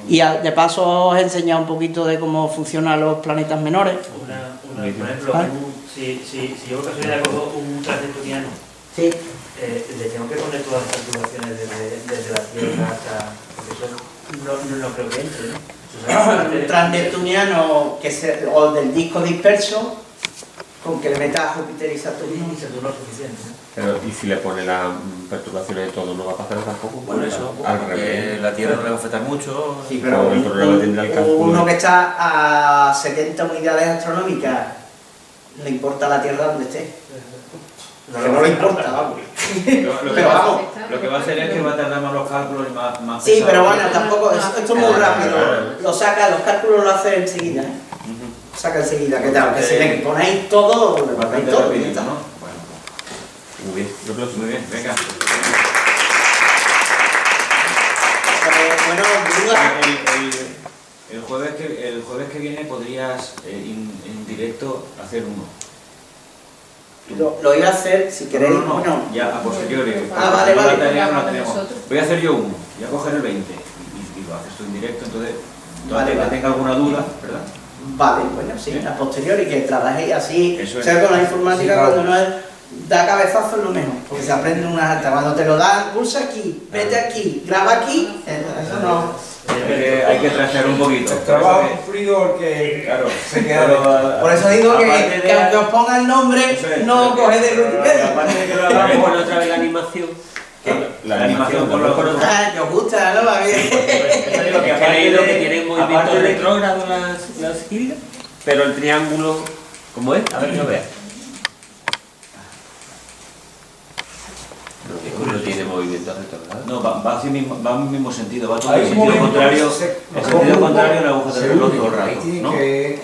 Y de paso os he enseñado un poquito de cómo funcionan los planetas menores. Por ejemplo, ¿Vale? si yo por casualidad cojo un transneptuniano, Sí. le tengo que poner todas las perturbaciones desde la Tierra hasta... Porque eso no creo que entre, ¿no? Un transneptuniano o del disco disperso, con que le metas a Júpiter y Saturno. Y Saturno es suficiente, ¿no? Pero, ¿y si le pone las perturbaciones de todo, no va a pasar tampoco? Por eso, al revés. la Tierra no le va a afectar mucho. Sí, pero el problema tendrá el cálculo. uno que está a 70 unidades astronómicas, le importa la Tierra donde esté. Que no le importa, vamos. Pero vamos. Lo que va a hacer es que va a tardar más los cálculos y más Sí, pesado. pero bueno, tampoco, esto es muy rápido. Lo saca, los cálculos lo hace enseguida, ¿eh? Saca enseguida, ¿qué tal? Que si le ponéis todo, le ponéis Bastante todo. rapidito, ¿no? Bueno, muy bien, yo creo que Muy bien, venga. Bueno, duda. El jueves que viene podrías en directo hacer uno. Lo iba a hacer, si queréis, No, bueno. ya a posteriori. Ah, vale, La vale. tarea no la Con tenemos. nosotros. Voy a hacer yo uno, voy a coger el 20 y lo haces tú en directo, entonces Vale, que vale. tenga alguna duda, ¿verdad? Vale, bueno, sí, a posteriori, que trabajéis así, Eso o es. sea, con la informática Sí, claro. cuando no es, da cabezazo es lo mejor, porque se aprende una alta, cuando te lo dan, pulsa aquí, vete aquí, graba aquí, eso no. Hay que trastear un poquito. Trabajo sufrido porque Claro, se queda. pero, Por eso digo aparte que aunque os ponga el nombre, Eso es. no coged de Wikipedia. aparte de que lo Vamos a hagamos, poner otra vez la animación. la animación por los Ah, que os gusta, ¿no? A mí. Que he leído que tienen movimiento retrógrado las islas, pero el triángulo, ¿cómo es? A ver, no veas. No tiene movimiento retrógrado. No, va en el mismo sentido, va todo Hay en un sentido momento contrario. que se- En sentido contrario la aguja del reloj todo el Ahí rato, tiene ¿no? que-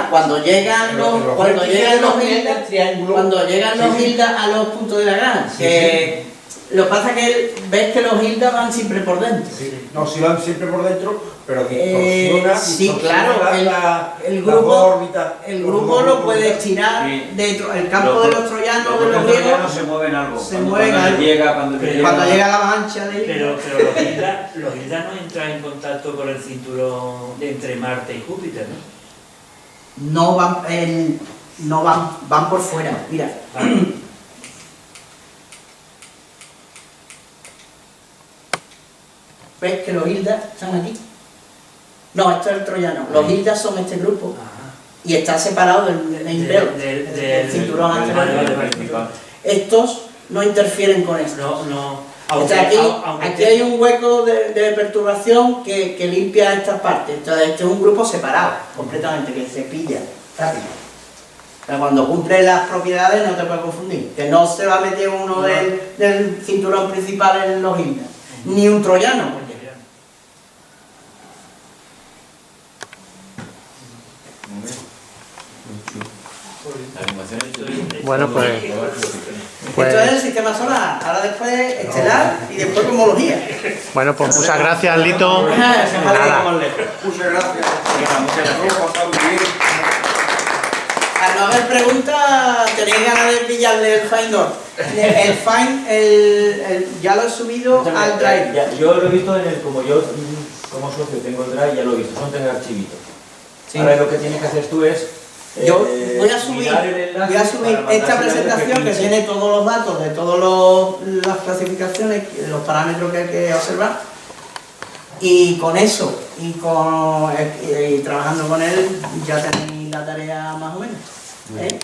Cuando llegan cuando llegan los hildas, el triángulo. cuando llegan los Sí, sí. hildas a los puntos de la gran, Sí, que lo que pasa es que ves que los hildas van siempre por dentro. Sí, no, si van siempre por dentro, pero distorsiona, sí, distorsiona claro, el las grupo- dos órbitas. El los grupo dos lo grupos puede de- estirar Sí. dentro, el campo de los troyanos, de los Los griegos, troyanos se mueven algo. se Cuando- mueven cuando algo. llega, cuando Pero llega. cuando llega la mancha de Pero los Hilda no entran en contacto con el cinturón entre Marte y Júpiter, ¿no? no van por fuera, mira. ¿Ves que los hildas están aquí? No, esto es el troyano. Los hildas son este grupo y está separado del main belt, del cinturón anterior. Estos no interfieren con esto. No. O sea, aquí hay un hueco de perturbación que limpia estas partes. Entonces, este es un grupo separado, completamente, que se pilla rápido. O sea, cuando cumple las propiedades no te puedes confundir. Que no se va a meter uno del cinturón principal en los hildas. Ni un troyano. Bueno, pues Esto es el sistema solar. Ahora después estelar y después cosmología. bueno, pues muchas gracias, Lito. Nada. Muchas gracias. Todo pasado muy bien. Al no haber preguntas, tenéis ganas de pillarle el Find Or. El Find, ya lo he subido al Drive. Yo lo he visto como como socio tengo el Drive, ya lo he visto, son 3 archivitos. Sí. Ahora lo que tienes que hacer tú es Yo voy a subir mirar el enlace para esta mandárselo a ellos presentación que cliquen. tiene todos los datos de todas las clasificaciones, los parámetros que hay que observar. Y con eso, y trabajando con él, ya tenéis la tarea más o menos. ¿eh?